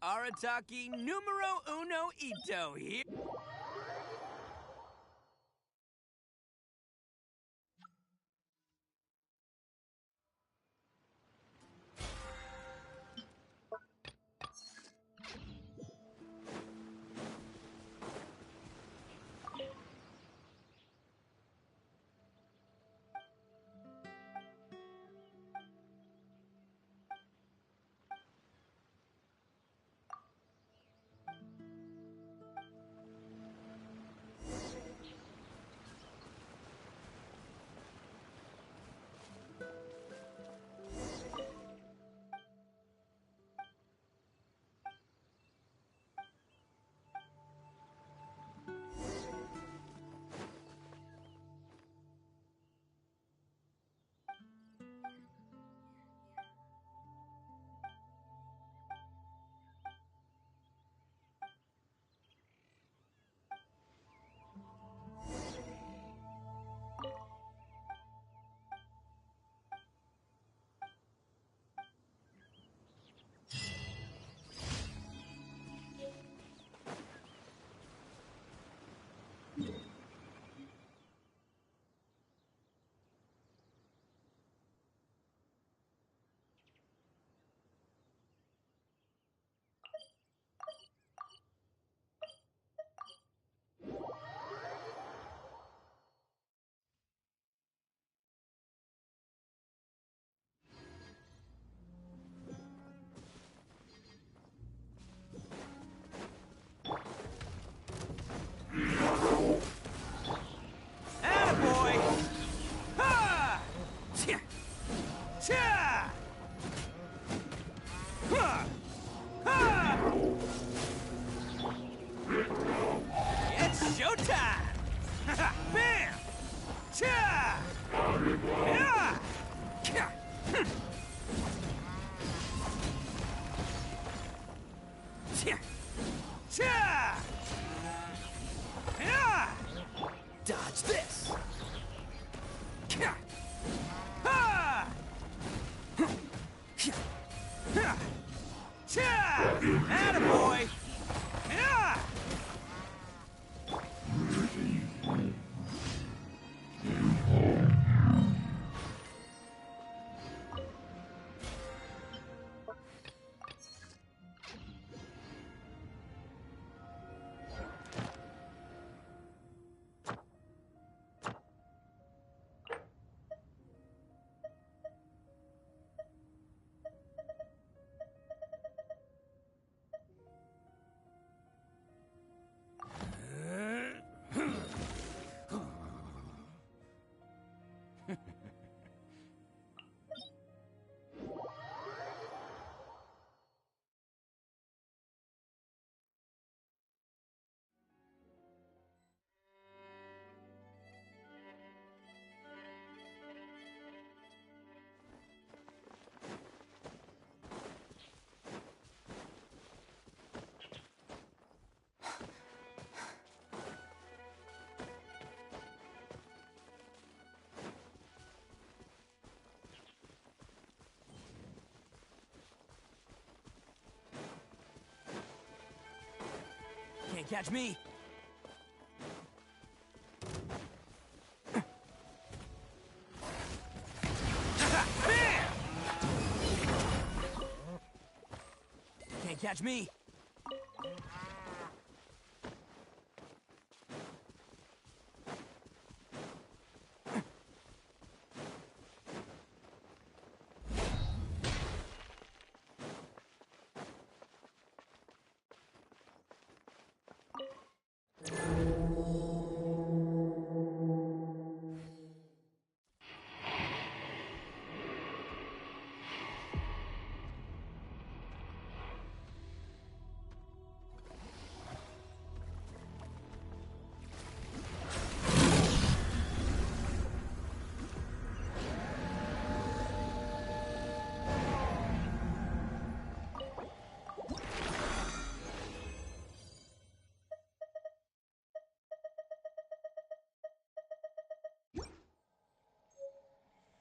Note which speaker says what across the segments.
Speaker 1: Arataki numero uno ito here. Dodge this! Attaboy! Can't catch me. Can't catch me.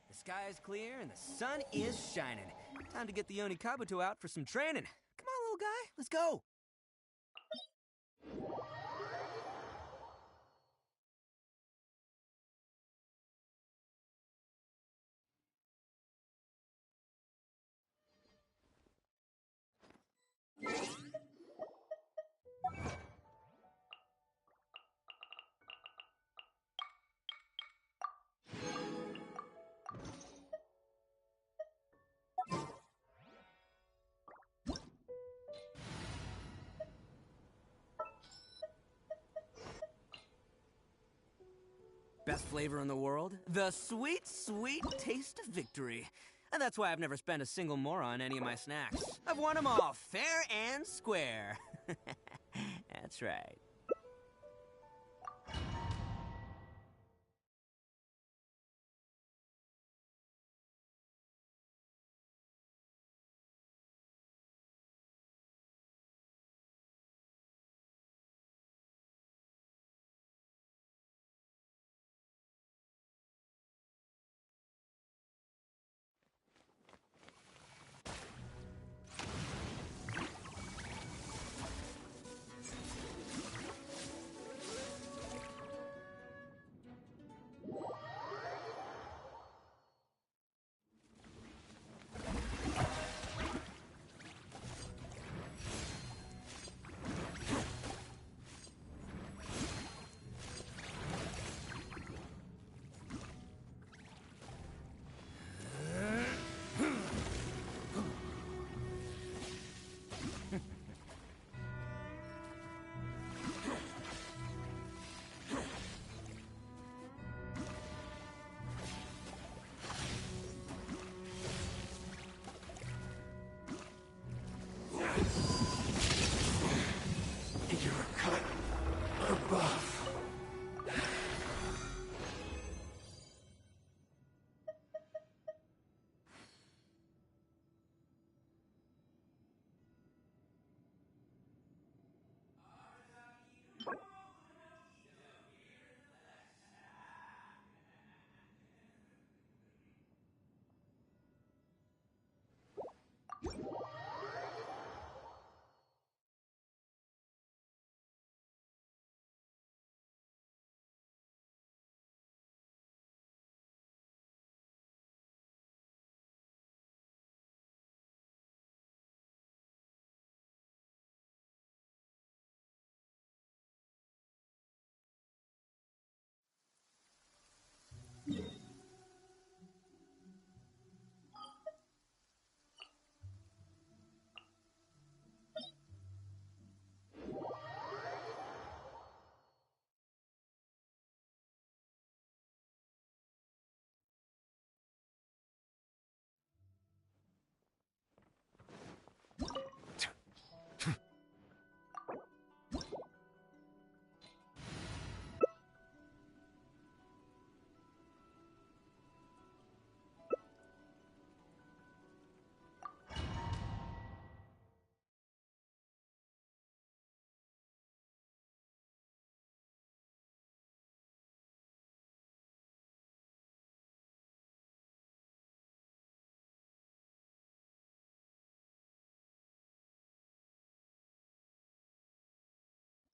Speaker 1: The sky is clear and the sun is shining. Time to get the Oni Kabuto out for some training. Come on, old guy? Let's go. Best flavor in the world? The sweet, sweet taste of victory. And that's why I've never spent a single more on any of my snacks. I've won them all, fair and square. That's right.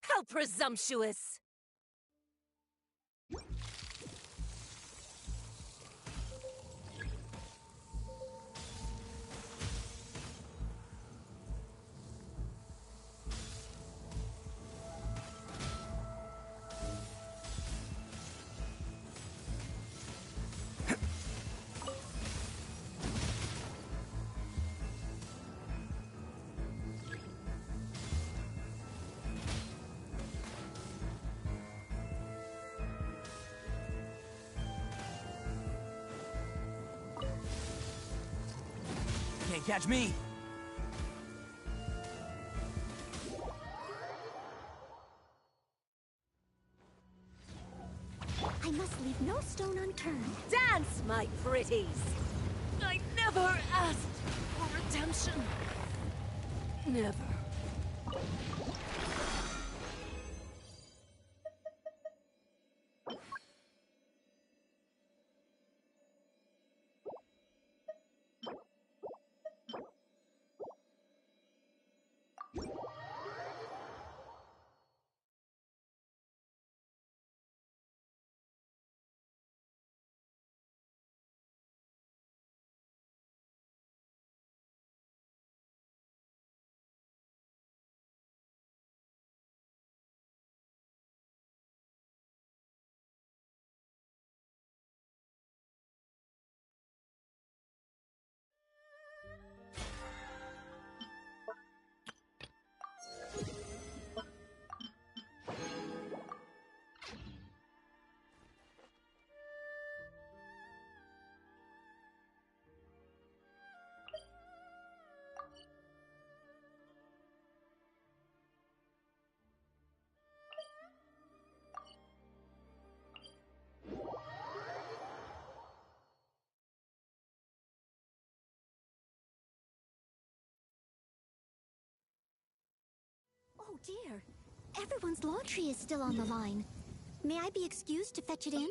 Speaker 2: How presumptuous!
Speaker 1: Can't catch me.
Speaker 2: I must leave no stone unturned. Dance, my pretties! I never asked for redemption. Never. dear. Everyone's laundry is still on the line. May I be excused to fetch it in?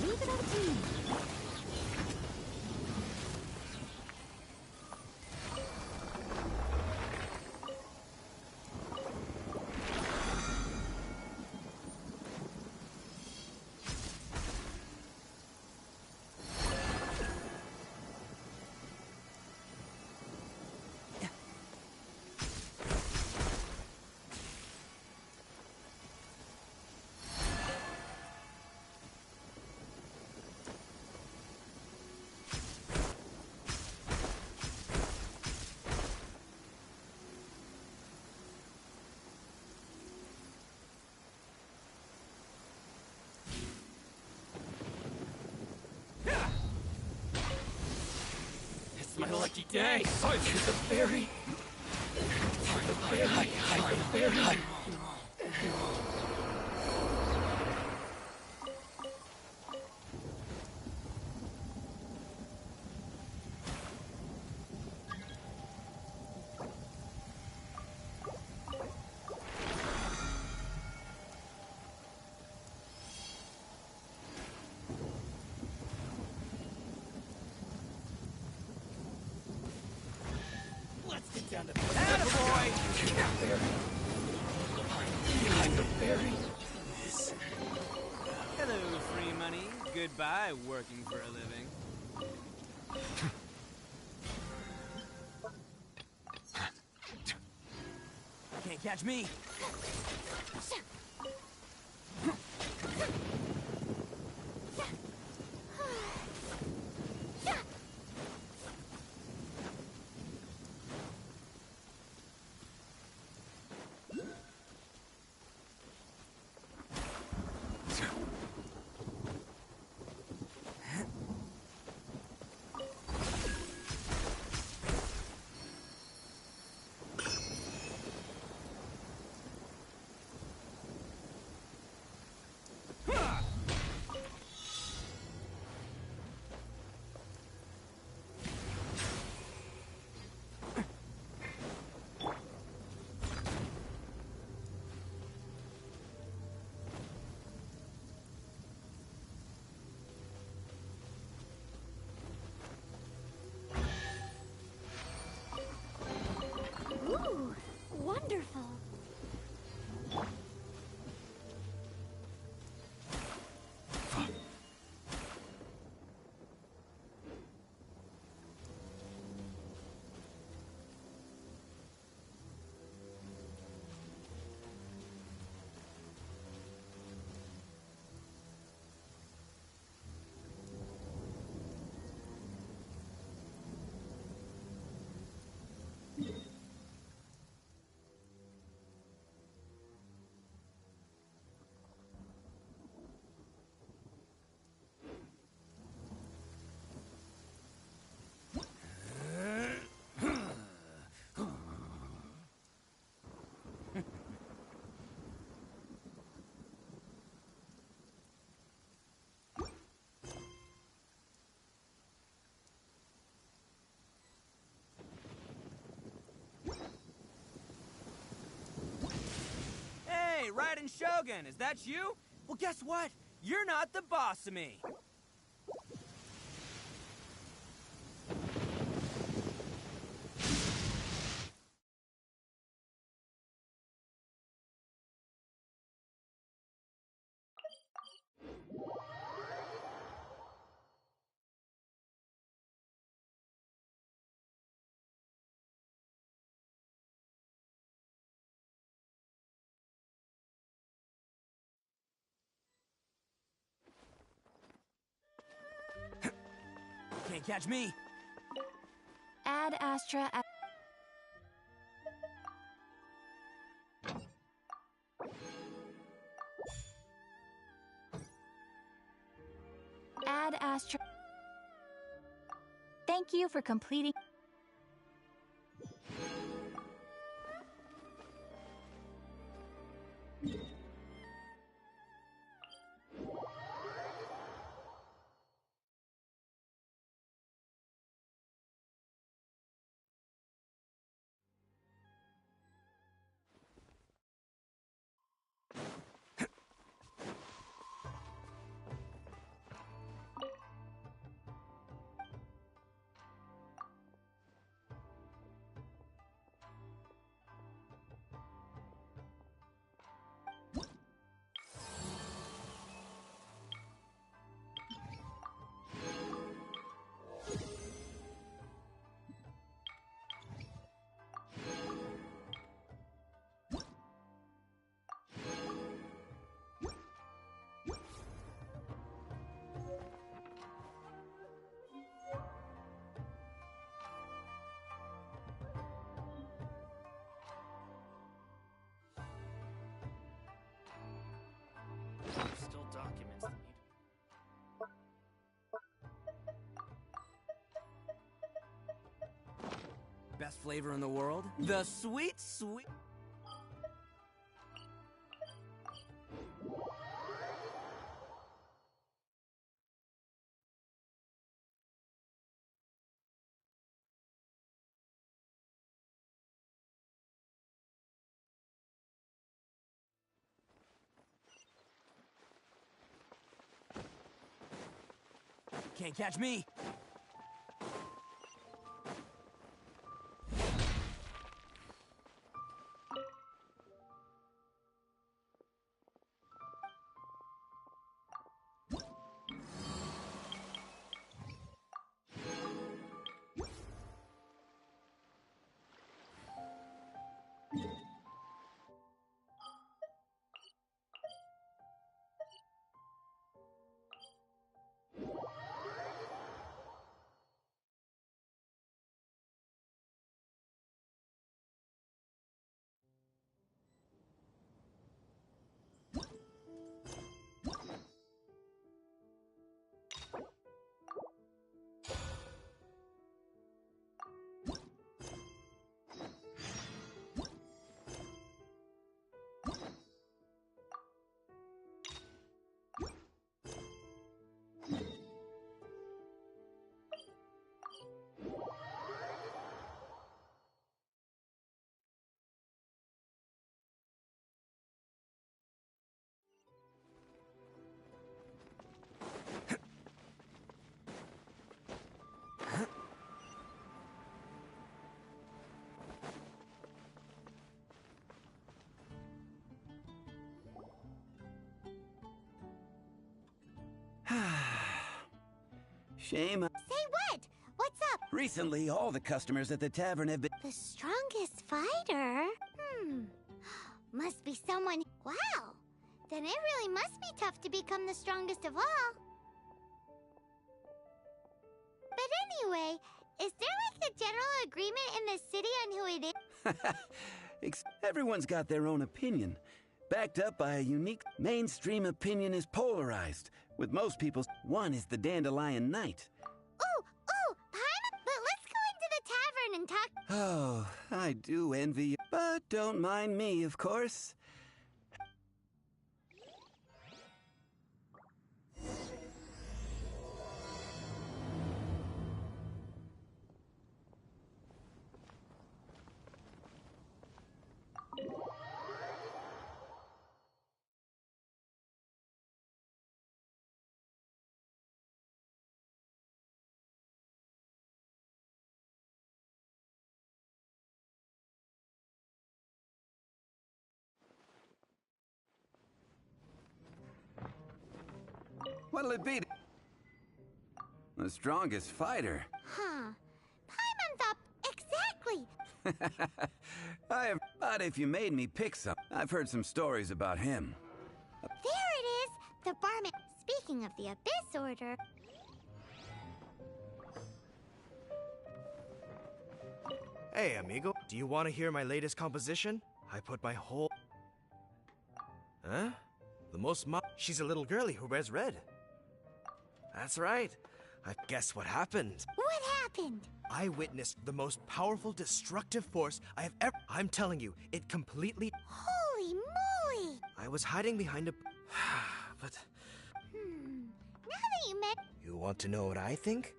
Speaker 2: Leave it up to me.
Speaker 3: It's my lucky day. Find the berry. Find the berry. Find the berry. Let's get down to the
Speaker 1: Attaboy!
Speaker 3: Behind the berry.
Speaker 1: Hello, free money. Goodbye, working for a living. Can't catch me. Raiden Shogun, is that you? Well, guess what? You're not the boss of me. Can't catch me.
Speaker 2: Ad Astra. Ad Astra. Thank you for completing.
Speaker 1: Still documents that need. Best flavor in the world? The sweet, sweet. Can't catch me.
Speaker 4: Shame.
Speaker 5: Say what? What's up?
Speaker 4: Recently, all the customers at the tavern have been...
Speaker 5: The strongest fighter? Must be someone... Wow! Then it really must be tough to become the strongest of all. But anyway, is there like a general agreement in the city on who it is?
Speaker 4: Everyone's got their own opinion. Backed up by a unique... Mainstream opinion is polarized. With most people's... One is the Dandelion Knight.
Speaker 5: But let's go into the tavern and talk...
Speaker 4: Oh, I do envy you. But don't mind me, of course. What'll it be? The strongest fighter.
Speaker 5: Huh. Paimon thought exactly.
Speaker 4: But if you made me pick some, I've heard some stories about him.
Speaker 5: There it is, the barman. Speaking of the Abyss Order.
Speaker 6: Hey, amigo. Do you want to hear my latest composition? I put my whole... Huh? The most She's a little girlie who wears red. That's right. Guess what happened?
Speaker 5: What happened?
Speaker 6: I witnessed the most powerful destructive force I have ever... I'm telling you, it completely...
Speaker 5: Holy moly!
Speaker 6: I was hiding behind a... but...
Speaker 5: Now that you met...
Speaker 6: You want to know what I think?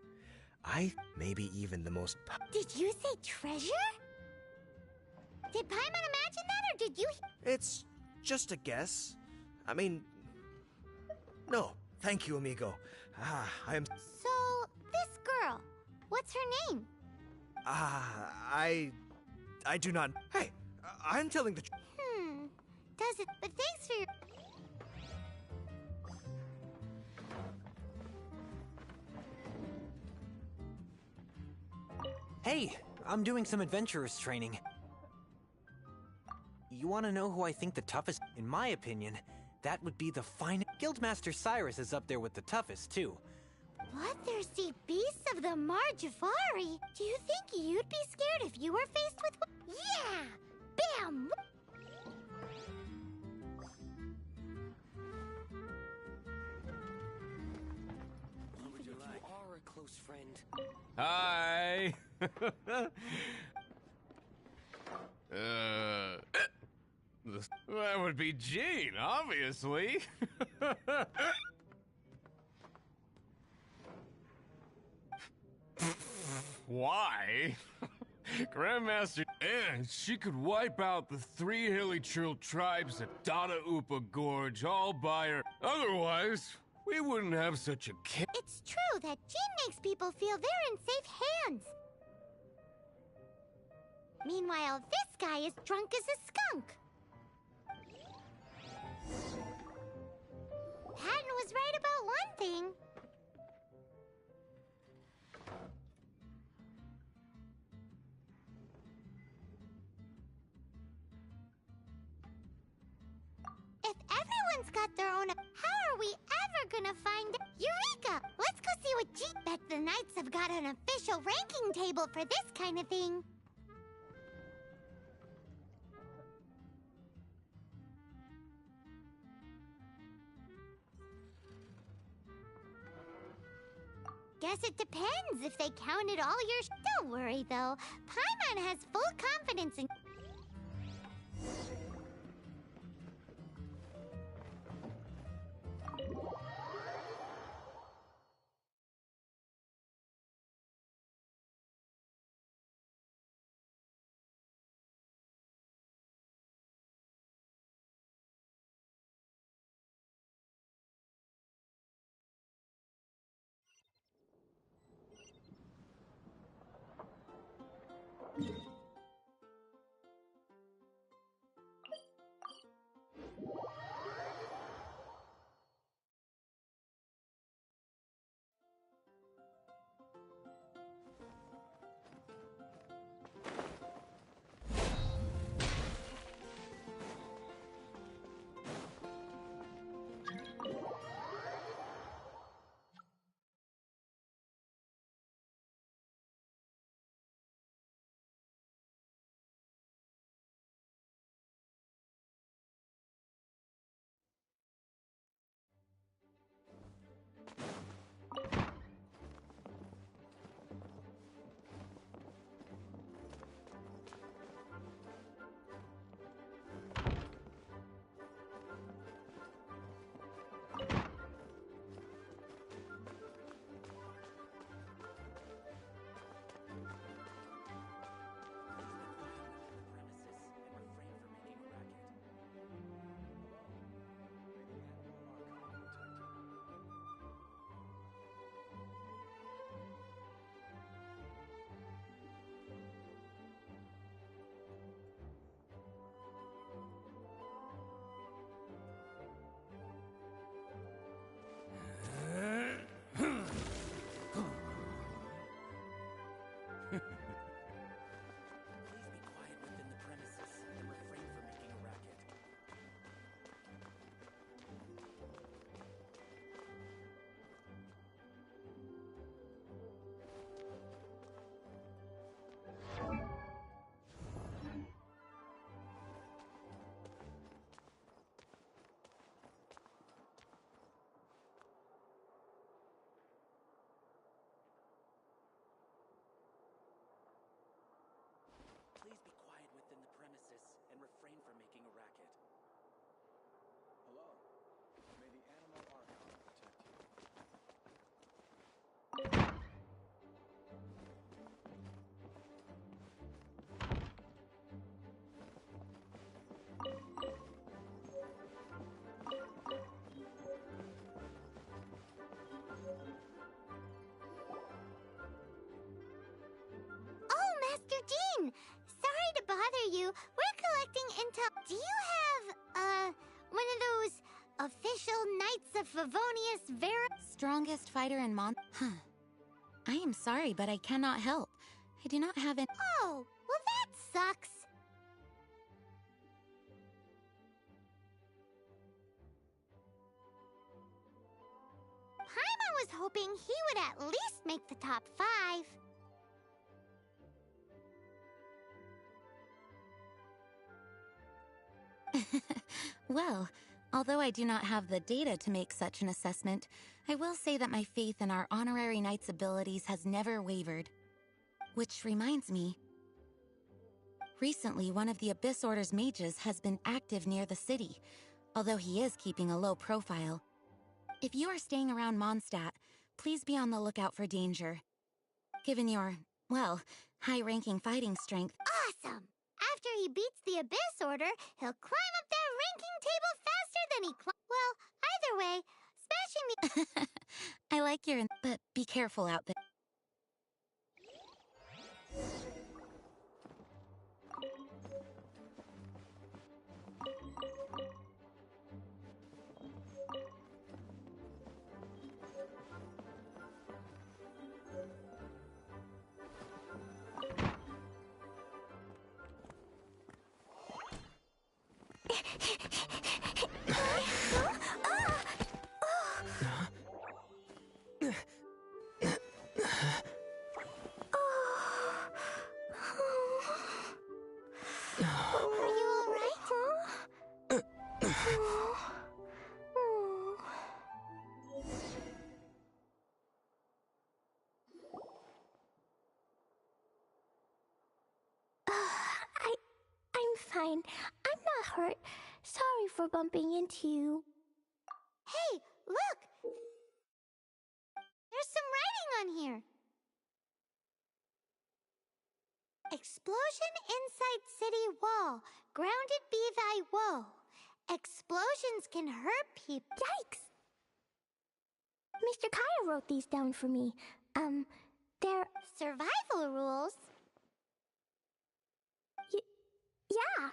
Speaker 6: Maybe even the most...
Speaker 5: Did you say treasure? Did Paimon imagine that, or did you...
Speaker 6: It's just a guess. I mean... No, thank you, amigo. I am...
Speaker 5: So, this girl, what's her name?
Speaker 6: I do not... Hey, I'm telling the...
Speaker 5: Does it... But thanks for your...
Speaker 7: Hey, I'm doing some adventurers training. You want to know who I think the toughest? In my opinion, that would be the finest. Guildmaster Cyrus is up there with the toughest, too.
Speaker 5: Bloodthirsty beasts of the Marjafari? Do you think you'd be scared if you were faced with... Yeah! Bam!
Speaker 3: Even if you are a close friend.
Speaker 8: Hi. That would be Jean, obviously. Why? Grandmaster, and she could wipe out the 3 hilly trill tribes at Dada Upa Gorge all by her. Otherwise, we wouldn't have such a
Speaker 5: It's true that Jin makes people feel they're in safe hands. Meanwhile, this guy is drunk as a skunk. Patton was right about one thing. If everyone's got their own... How are we ever gonna find... Eureka! Let's go see what G... Bet the Knights have got an official ranking table for this kind of thing. Guess it depends if they counted all your... Don't worry, though. Paimon has full confidence in... fine. Sorry to bother you. We're collecting intel. Do you have, one of those official Knights of Favonius
Speaker 2: Strongest fighter in Huh. I am sorry, but I cannot help. I do not have an—
Speaker 5: Oh, well that sucks. Paimon was hoping he would at least make the top 5.
Speaker 2: Well, although I do not have the data to make such an assessment, I will say that my faith in our honorary knight's abilities has never wavered. Which reminds me, recently one of the Abyss Order's mages has been active near the city, although he is keeping a low profile. If you are staying around Mondstadt, please be on the lookout for danger. Given your, well, high-ranking fighting strength—
Speaker 5: Awesome! After he beats the Abyss Order, he'll climb up that ranking table faster than he well, either way, smashing the—
Speaker 2: I like your— but be careful out there.
Speaker 5: Are you all right?
Speaker 9: I'm fine. I'm not hurt. Sorry for bumping into you.
Speaker 5: Hey, look! There's some writing on here. Explosion inside city wall. Grounded be thy woe. Explosions can hurt people.
Speaker 9: Yikes! Mr. Kaya wrote these down for me. They're...
Speaker 5: Survival rules?
Speaker 9: Yeah.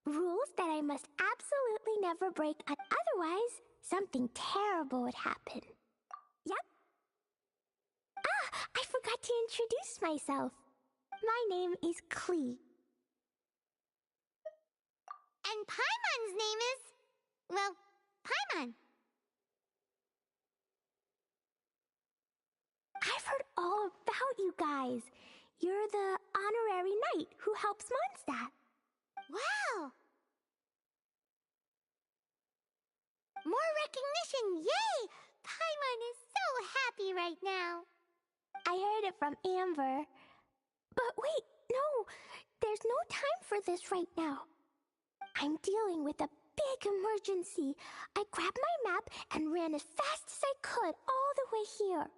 Speaker 9: Rules that I must absolutely never break. Otherwise, something terrible would happen. Yep. I forgot to introduce myself. My name is Klee.
Speaker 5: And Paimon's name is... well, Paimon.
Speaker 9: I've heard all about you guys. You're the honorary knight who helps Mondstadt.
Speaker 5: Wow! More recognition, yay! Paimon is so happy right now.
Speaker 9: I heard it from Amber. But wait, no! There's no time for this right now. I'm dealing with a big emergency. I grabbed my map and ran as fast as I could all the way here.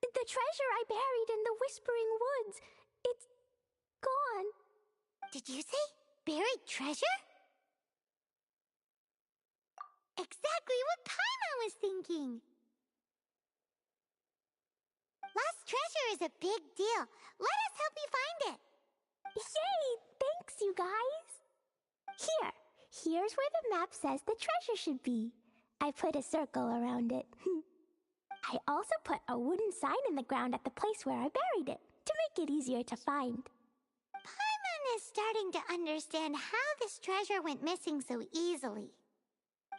Speaker 9: The treasure I buried in the Whispering Woods, it's gone.
Speaker 5: Did you say buried treasure? Exactly what Paimon was thinking. Lost treasure is a big deal. Let us help you find it.
Speaker 9: Yay! Thanks, you guys. Here's where the map says the treasure should be. I put a circle around it. I also put a wooden sign in the ground at the place where I buried it, to make it easier to find.
Speaker 5: Paimon is starting to understand how this treasure went missing so easily.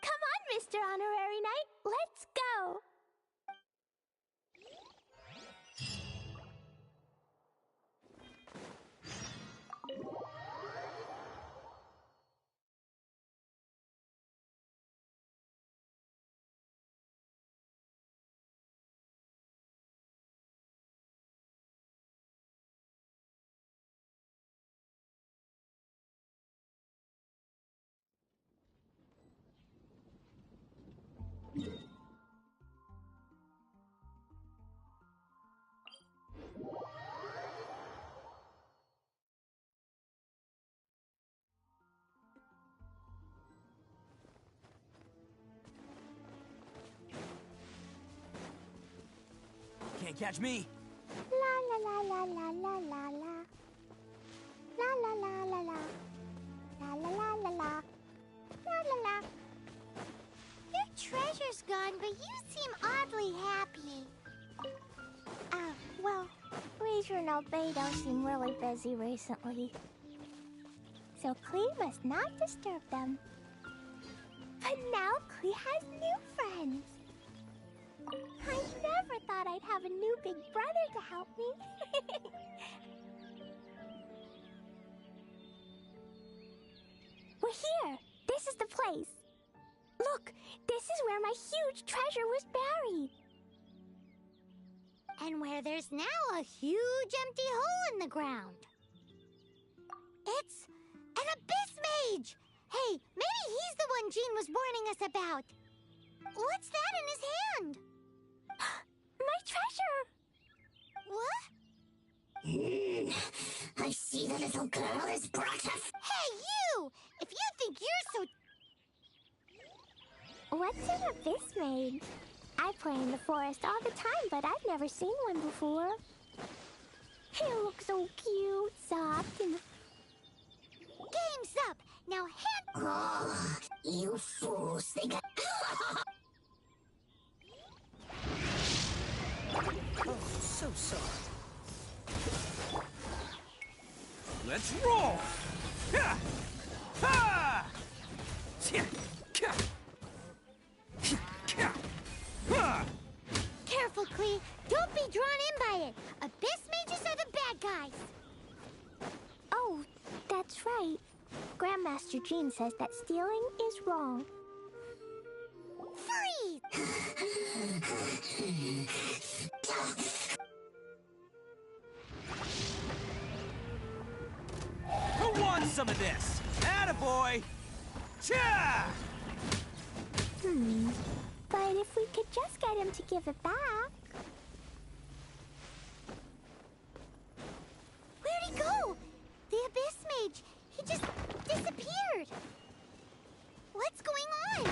Speaker 9: Come on, Mr. Honorary Knight, let's go!
Speaker 1: Can't catch me.
Speaker 9: La la la la la la
Speaker 5: gone, but you seem oddly happy.
Speaker 9: Well, Razor and Albedo seem really busy recently. So Klee must not disturb them. But now Klee has new friends. I never thought I'd have a new big brother to help me. We're here. This is the place. Look, this is where my huge treasure was buried.
Speaker 5: And where there's now a huge empty hole in the ground. It's an abyss mage! Hey, maybe he's the one Jean was warning us about. What's that in his hand?
Speaker 9: My treasure!
Speaker 5: What? I see the little girl is brought up. Hey, you! If you think you're so...
Speaker 9: What's an abyss mage? I play in the forest all the time, but I've never seen one before. He looks so cute, soft, and...
Speaker 5: Game's up! Now hand...
Speaker 10: Oh, you fools think I...
Speaker 1: Oh, so sorry. Let's roll! Ha! Ha! Tja! Ka! Ka! Ha!
Speaker 5: Careful, Klee. Don't be drawn in by it. Abyss mages are the bad guys.
Speaker 9: Oh, that's right. Grandmaster Jean says that stealing is wrong.
Speaker 5: Freeze!
Speaker 1: Who wants some of this? Attaboy! Tja!
Speaker 9: But if we could just get him to give it back...
Speaker 5: Where'd he go? The Abyss Mage. He just disappeared. What's going on?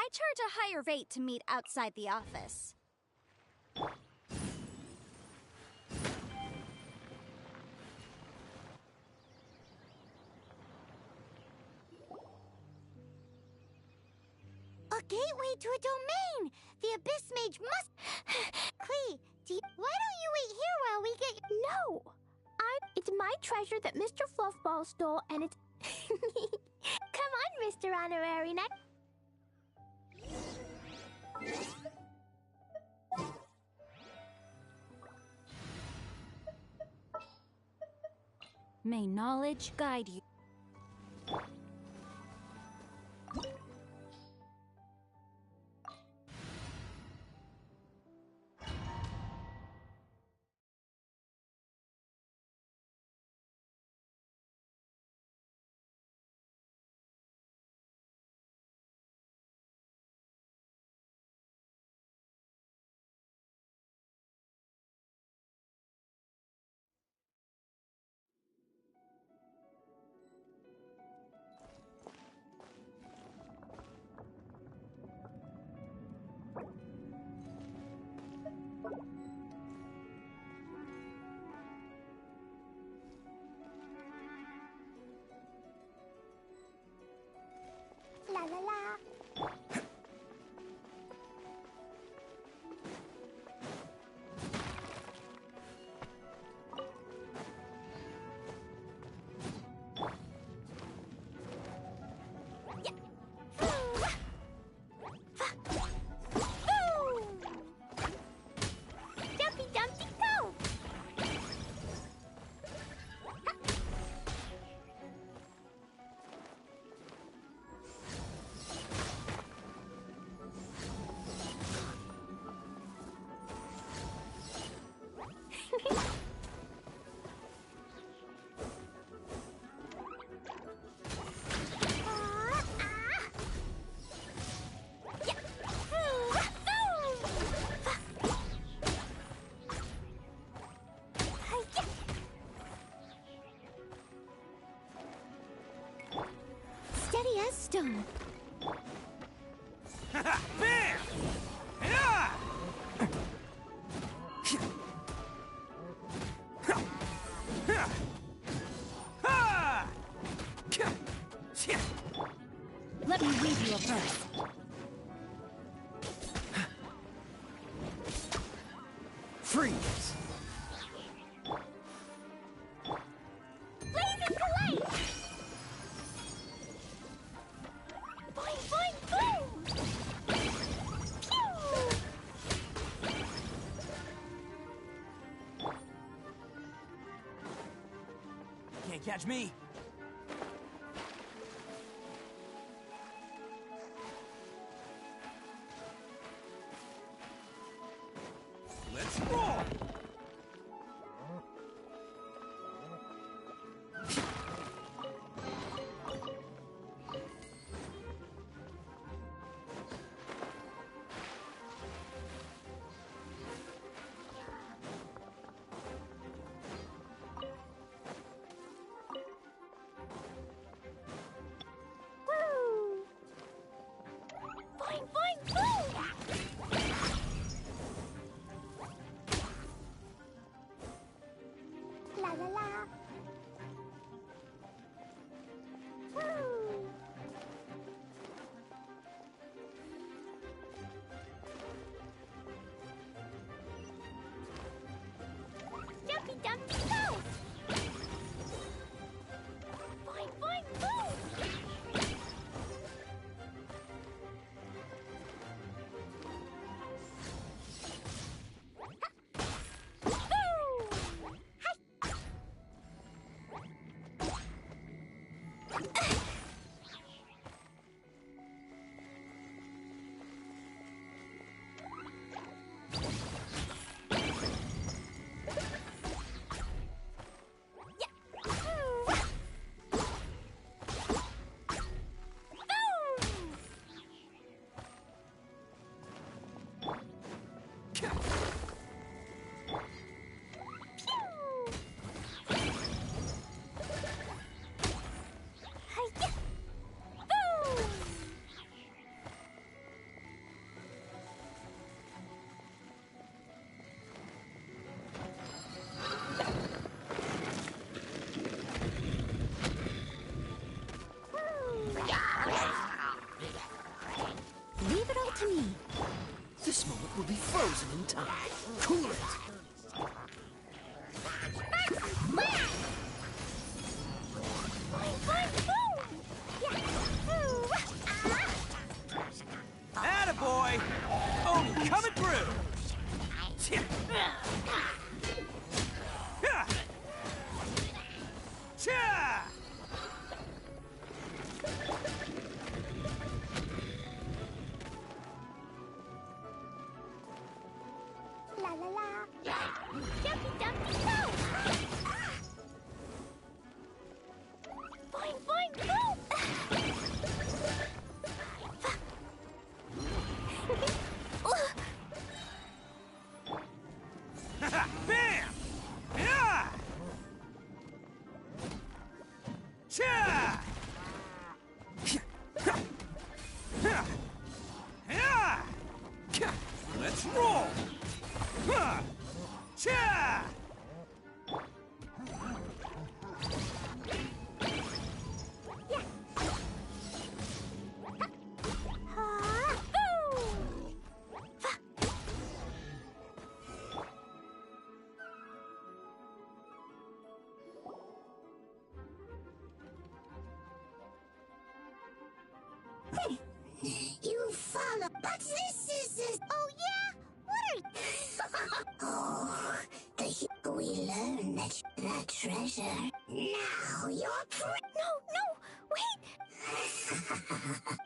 Speaker 11: I charge a higher rate to meet outside the office.
Speaker 5: A gateway to a domain. The Abyss Mage must... Klee, why don't you wait here while we get...
Speaker 9: No! It's my treasure that Mr. Fluffball stole, and it's... Come on, Mr. Honorary Neck.
Speaker 11: May knowledge guide you. stone.
Speaker 1: Bam! Yeah!
Speaker 11: Let me read you a verse.
Speaker 3: Freeze!
Speaker 9: Blazing Glade! Boing, boing, boom! Pew!
Speaker 1: Can't catch me. Let's roll!
Speaker 9: Woo! Boing, boing, boom! La la la. Woo! Jumpy dumpy go! Boing, boing, boom! Boom! Hi!
Speaker 11: Leave it all to me.
Speaker 3: This moment will be frozen in time. Cool it!
Speaker 9: Boing, boing, boom! Yahoo!
Speaker 1: Attaboy! Oni coming through! Cha!
Speaker 9: La la la. Jumpy dumpy go! Boing, boing, boom!
Speaker 1: Bam! Yeah! Cha! Yeah! Let's roll! Cha!
Speaker 9: Ah, boom!
Speaker 10: You follow, but this is.
Speaker 5: Oh, yeah? What are...
Speaker 10: Oh, we learn that treasure. Now you're
Speaker 9: No, no, wait!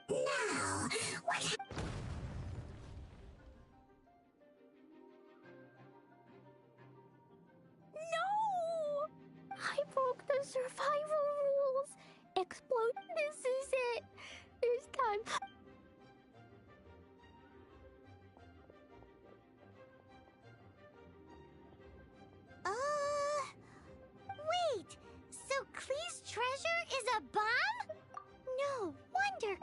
Speaker 10: now, what?
Speaker 9: No! I broke the survival rules. Explode. This is it. This time.
Speaker 5: Wait, so Klee's treasure is a bomb? No wonder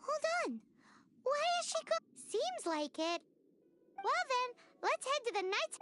Speaker 5: Hold on. Why is she go? Seems like it. Well then, let's head to the Knights.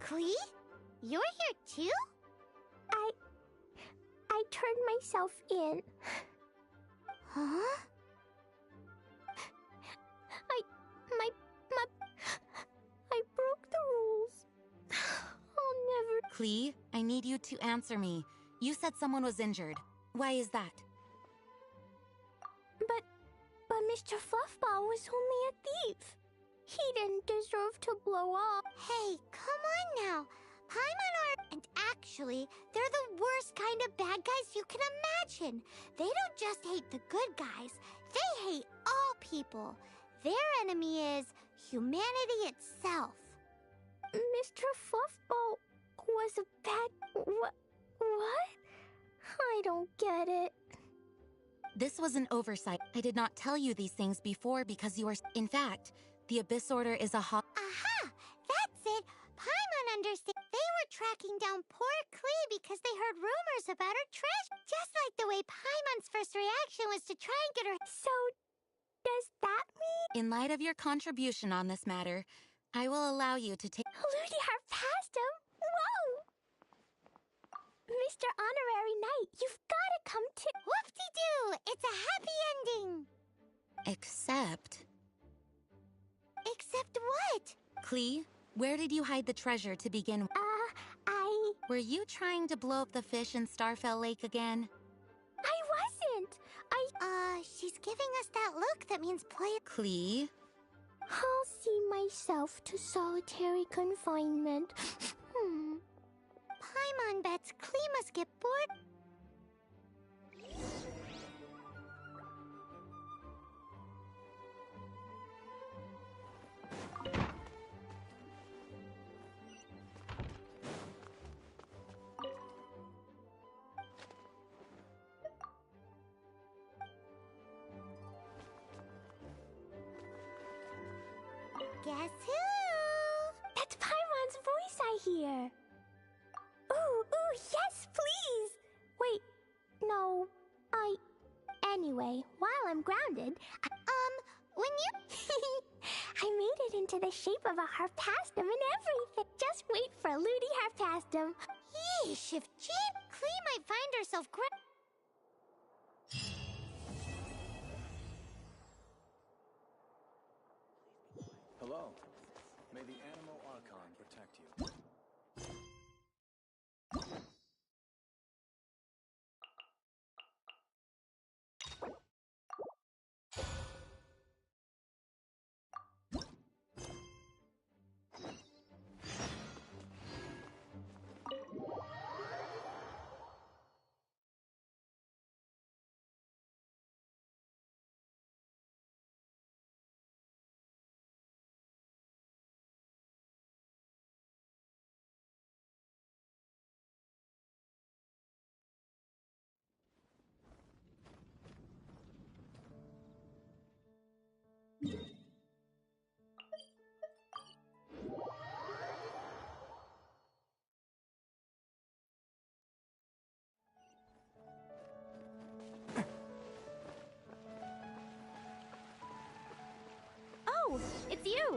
Speaker 5: Klee? You're here too?
Speaker 9: I turned myself in.
Speaker 5: Huh?
Speaker 9: I broke the rules. I'll never...
Speaker 2: Klee, I need you to answer me. You said someone was injured. Why is that?
Speaker 9: But Mr. Fluffball was only a thief. He didn't deserve to blow up.
Speaker 5: Hey, come on now. Paimon are... And actually, they're the worst kind of bad guys you can imagine. They don't just hate the good guys. They hate all people. Their enemy is humanity itself.
Speaker 9: Mr. Fluffball was a bad... What? I don't get it.
Speaker 2: This was an oversight. I did not tell you these things before because you are... In fact, the Abyss Order is a
Speaker 5: Aha! That's it! Paimon understand. They were tracking down poor Klee because they heard rumors about her treasure. Just like the way Paimon's first reaction was to try and get her...
Speaker 9: So, does that mean...
Speaker 2: In light of your contribution on this matter, I will allow you to take...
Speaker 9: Ludi Harpastum? Whoa! Mr. Honorary Knight, you've gotta come to...
Speaker 5: Whoop-de-doo! It's a happy ending!
Speaker 2: Except...
Speaker 5: Except what?
Speaker 2: Klee, where did you hide the treasure to begin with? Were you trying to blow up the fish in Starfell Lake again?
Speaker 9: I wasn't!
Speaker 5: She's giving us that look that means play...
Speaker 2: Klee?
Speaker 9: I'll see myself to solitary confinement.
Speaker 5: Paimon bets Klee must get bored. Guess who?
Speaker 9: That's Paimon's voice I hear. Ooh, yes, please! Wait, no, Anyway, while I'm grounded,
Speaker 5: when you...
Speaker 9: I made it into the shape of a Harpastum and everything. Just wait for Ludi Harpastum.
Speaker 5: Yeesh, if Jane Klee might find herself
Speaker 12: Hello. May the Animal Archon protect you.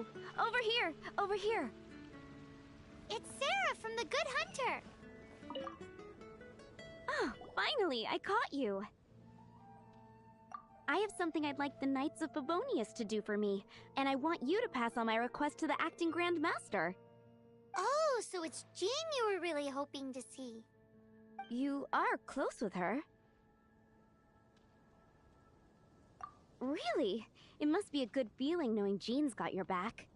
Speaker 13: too! Over here! Over here!
Speaker 5: It's Sarah from the Good Hunter.
Speaker 13: Oh, finally, I caught you. I have something I'd like the Knights of Favonius to do for me, and I want you to pass on my request to the acting Grand Master.
Speaker 5: Oh, so it's Jean you were really hoping to see.
Speaker 13: You are close with her. Really? It must be a good feeling knowing Jean's got your back.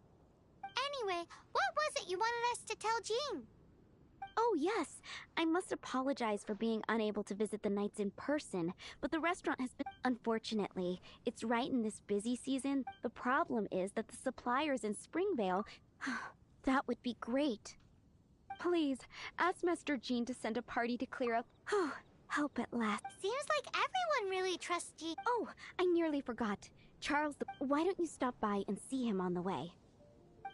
Speaker 5: Anyway, what was it you wanted us to tell Jean?
Speaker 13: Oh, yes. I must apologize for being unable to visit the Knights in person, but the restaurant has been... Unfortunately, it's right in this busy season. The problem is that the suppliers in Springvale... That would be great. Please, ask Master Jean to send a party to clear up... Help at last.
Speaker 5: Seems like everyone really trusts Jean.
Speaker 13: Oh, I nearly forgot. Charles, why don't you stop by and see him on the way?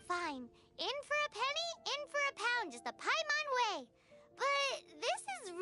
Speaker 5: Fine. In for a penny, in for a pound, just a Paimon way. But this is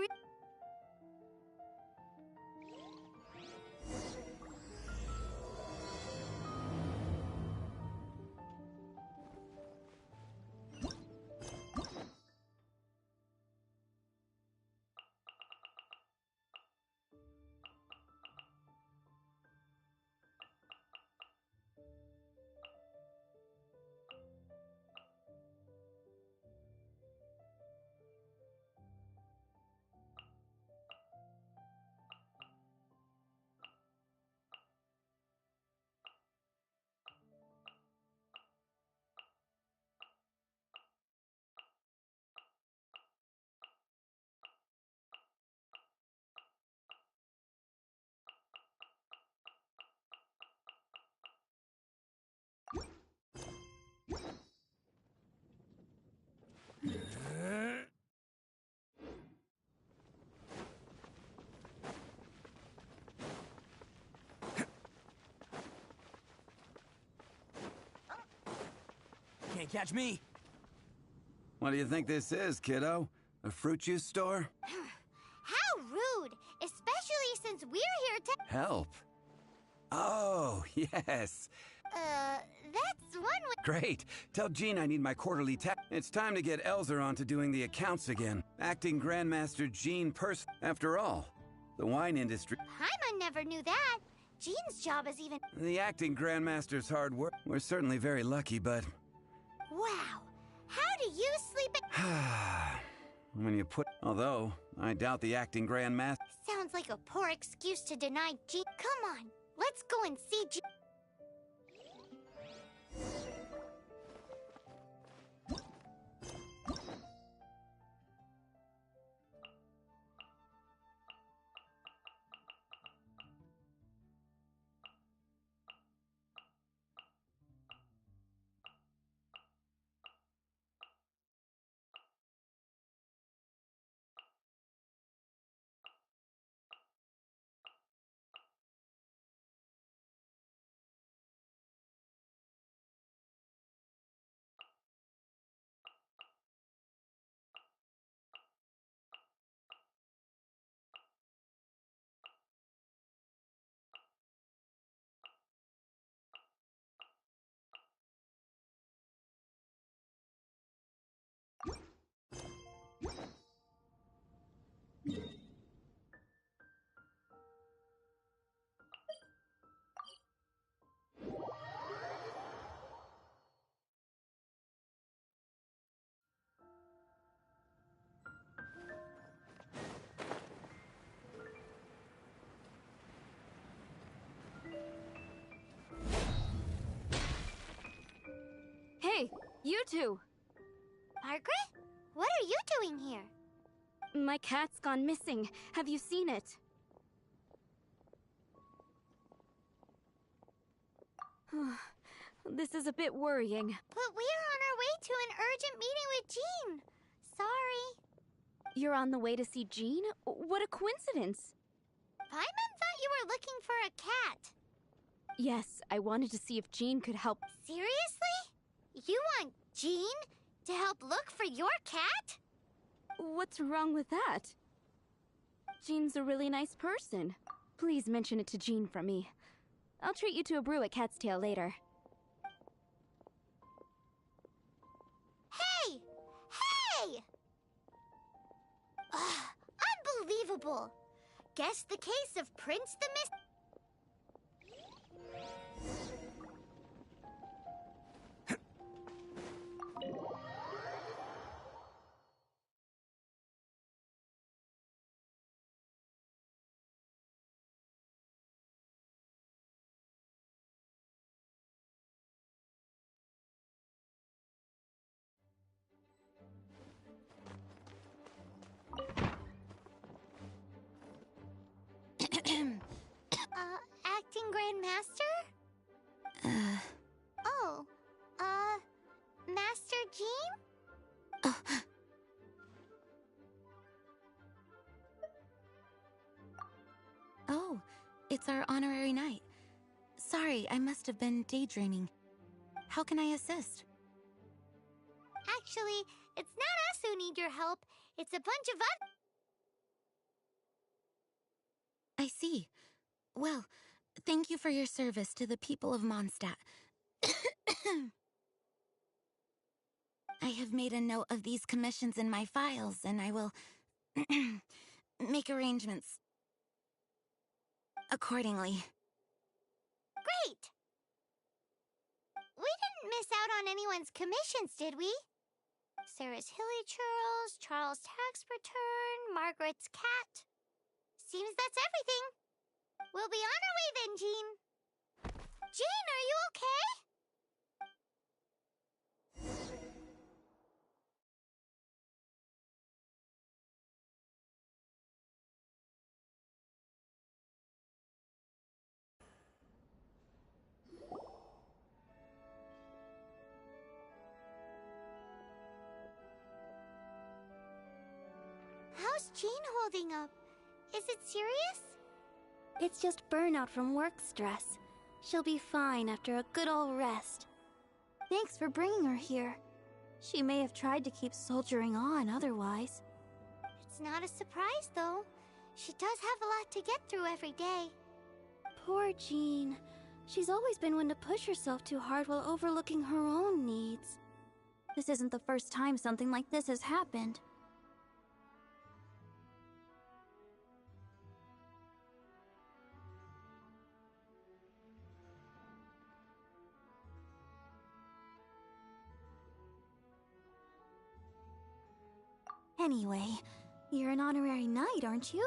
Speaker 1: Can't catch me.
Speaker 4: What do you think this is, kiddo? A fruit juice store?
Speaker 5: How rude! Especially since we're here to...
Speaker 4: Help. Oh, yes.
Speaker 5: That's one way...
Speaker 4: Great. Tell Jean I need my quarterly tax. It's time to get Elzer on to doing the accounts again. Acting Grandmaster Jean After all, the wine industry...
Speaker 5: Paimon never knew that. Jean's job is even...
Speaker 4: The acting Grandmaster's hard work. We're certainly very lucky, but...
Speaker 5: Wow. How do you sleep at...
Speaker 4: When you put... Although, I doubt the acting Grandmaster...
Speaker 5: Sounds like a poor excuse to deny Jean. Come on, let's go and see Jean.
Speaker 13: Hey, you two!
Speaker 5: Margaret? What are you doing here?
Speaker 13: My cat's gone missing. Have you seen it? This is a bit worrying.
Speaker 5: But we're on our way to an urgent meeting with Jean. Sorry.
Speaker 13: You're on the way to see Jean? What a coincidence!
Speaker 5: Paimon thought you were looking for a cat.
Speaker 13: Yes, I wanted to see if Jean could help.
Speaker 5: Seriously? You want Jean to help look for your cat?
Speaker 13: What's wrong with that? Jean's a really nice person. Please mention it to Jean from me. I'll treat you to a brew at Cat's Tail later.
Speaker 5: Unbelievable! Guess the case of Prince the Mist. Acting Grandmaster? Oh, Master Jean?
Speaker 2: Oh, it's our honorary knight. Sorry, I must have been daydreaming. How can I assist?
Speaker 5: Actually, it's not us who need your help. It's a bunch of us.
Speaker 2: I see. Well, thank you for your service to the people of Mondstadt. I have made a note of these commissions in my files, and I will make arrangements accordingly.
Speaker 5: Great! We didn't miss out on anyone's commissions, did we? Sarah's Hilly Churls, Charles' tax return, Margaret's cat. Seems that's everything. We'll be on our way then, Jean. Jean, are you okay? How's Jean holding up? Is it serious?
Speaker 9: It's just burnout from work stress. She'll be fine after a good old rest. Thanks for bringing her here. She may have tried to keep soldiering on otherwise.
Speaker 5: It's not a surprise, though. She does have a lot to get through every day.
Speaker 9: Poor Jean. She's always been one to push herself too hard while overlooking her own needs. This isn't the first time something like this has happened. Anyway, you're an honorary knight, aren't you?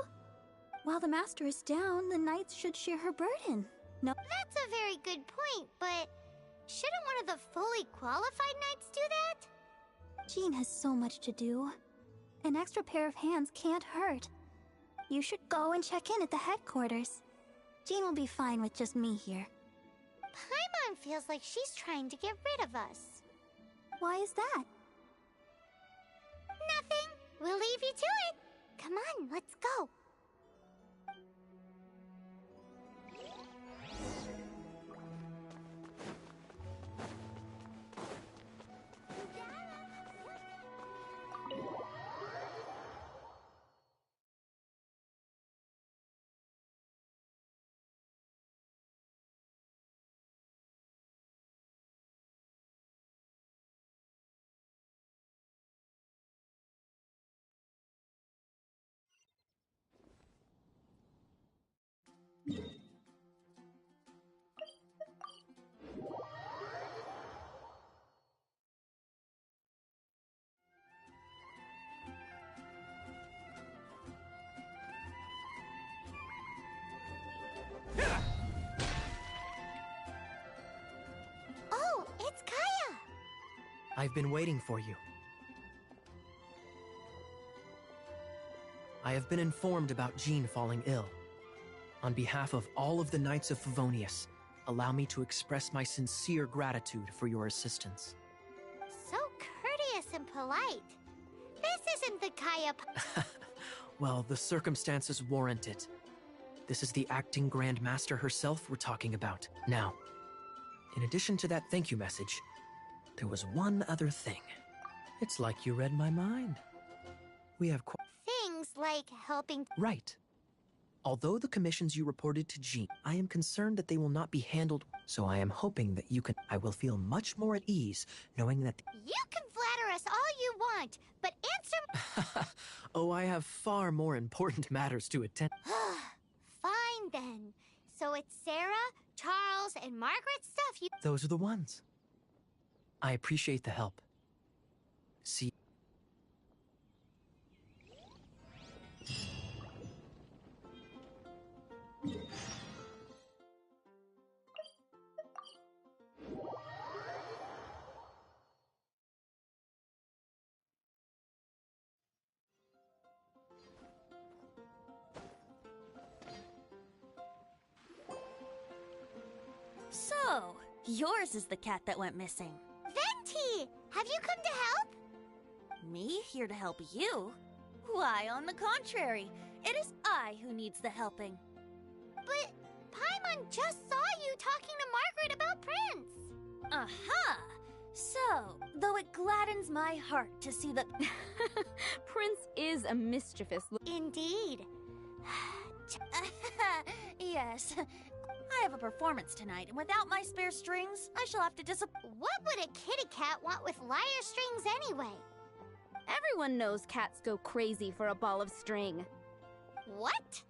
Speaker 9: While the master is down, the knights should share her burden. No?
Speaker 5: That's a very good point, but shouldn't one of the fully qualified knights do that?
Speaker 9: Jean has so much to do. An extra pair of hands can't hurt. You should go and check in at the headquarters. Jean will be fine with just me here.
Speaker 5: Paimon feels like she's trying to get rid of us.
Speaker 9: Why is that?
Speaker 5: Nothing. We'll leave you to it. Come on, let's go. Oh, it's Kaya!
Speaker 14: I've been waiting for you. I have been informed about Jean falling ill. On behalf of all of the Knights of Favonius, allow me to express my sincere gratitude for your assistance.
Speaker 5: So courteous and polite. This isn't the Kaya...
Speaker 14: Well, the circumstances warrant it. This is the acting Grand Master herself we're talking about. Now, in addition to that thank you message, there was one other thing. It's like you read my mind. We have
Speaker 5: Things like helping...
Speaker 14: Right. Although the commissions you reported to Jean, I am concerned that they will not be handled, so I am hoping that you can... I will feel much more at ease knowing that...
Speaker 5: You can flatter us all you want, but answer...
Speaker 14: Oh, I have far more important matters to attend.
Speaker 5: Fine then. So it's Sarah, Charles, and Margaret's stuff you—
Speaker 14: Those are the ones. I appreciate the help. See.
Speaker 15: So, yours is the cat that went missing.
Speaker 5: Venti! Have you come to help?
Speaker 15: Me here to help you? Why, on the contrary, it is I who needs the helping.
Speaker 5: But Paimon just saw you talking to Margaret about Prince.
Speaker 15: Aha! So, though it gladdens my heart to see that
Speaker 13: Prince is a mischievous
Speaker 5: Indeed.
Speaker 15: Yes. I have a performance tonight, and without my spare strings, I shall have to
Speaker 5: What would a kitty cat want with lyre strings anyway?
Speaker 13: Everyone knows cats go crazy for a ball of string.
Speaker 5: What?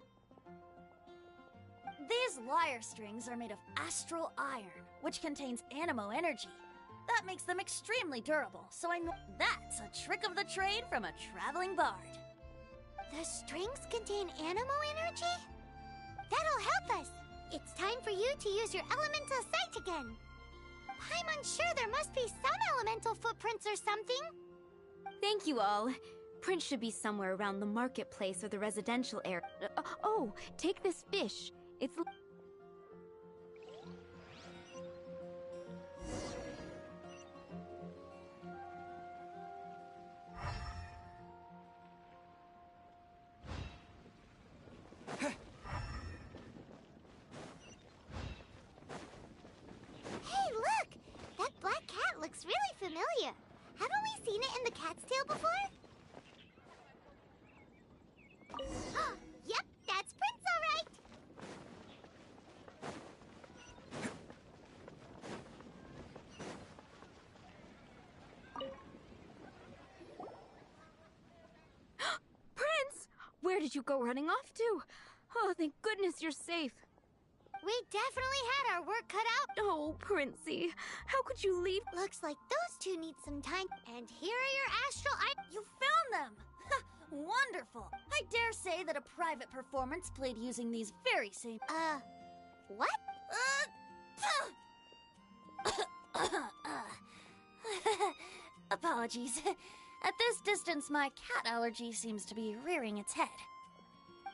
Speaker 15: These lyre strings are made of astral iron, which contains animo energy. That makes them extremely durable, so I know that's a trick of the trade from a traveling bard.
Speaker 5: The strings contain animo energy? That'll help us. It's time for you to use your elemental sight again. Paimon's sure there must be some elemental footprints or something.
Speaker 13: Thank you all. Prince should be somewhere around the marketplace or the residential area. Oh, take this fish. It's...
Speaker 5: Hey, look! That black cat looks really familiar. Haven't we seen it in the cat's tail before? Yep, that's Prince, all right.
Speaker 13: Prince! Where did you go running off to? Oh, thank goodness you're safe.
Speaker 5: We definitely had our work cut out.
Speaker 13: Oh, Princey, how could you leave?
Speaker 5: Looks like those two need some time. And here are your astral
Speaker 15: You found them! Wonderful! I dare say that a private performance played using these very same...
Speaker 5: what?
Speaker 15: Apologies. At this distance, my cat allergy seems to be rearing its head.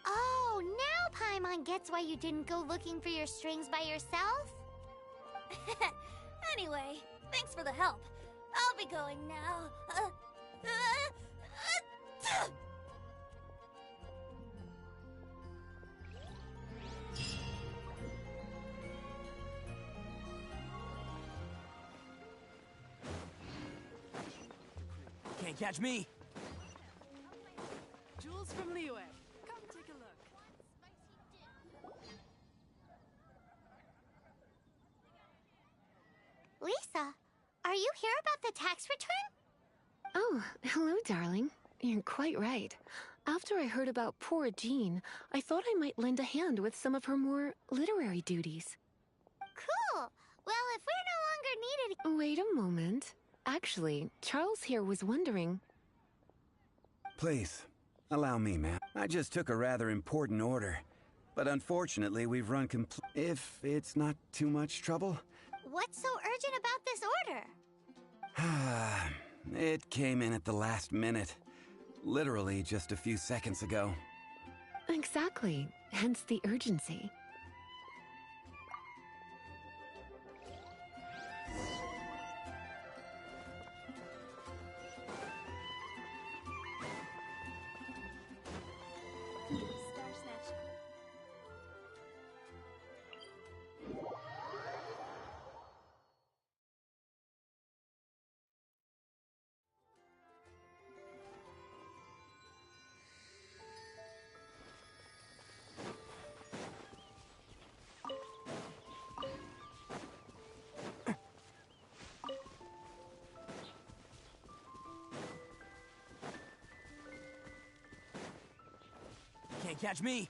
Speaker 5: Oh, now Paimon gets why you didn't go looking for your strings by yourself?
Speaker 15: Anyway, thanks for the help. I'll be going now.
Speaker 1: Can't catch me.
Speaker 16: Jules from Liyue. Come take a look.
Speaker 5: Lisa, are you here about the tax return?
Speaker 17: Oh, hello, darling. You're quite right. After I heard about poor Jean, I thought I might lend a hand with some of her more literary duties.
Speaker 5: Cool. Well, if we're no longer needed...
Speaker 17: Wait a moment. Actually, Charles here was wondering...
Speaker 4: Please, allow me, ma'am. I just took a rather important order. But unfortunately, we've run If it's not too much trouble...
Speaker 5: What's so urgent about this order?
Speaker 4: It came in at the last minute. Literally just a few seconds ago.
Speaker 17: Exactly. Hence the urgency.
Speaker 1: Can't catch me.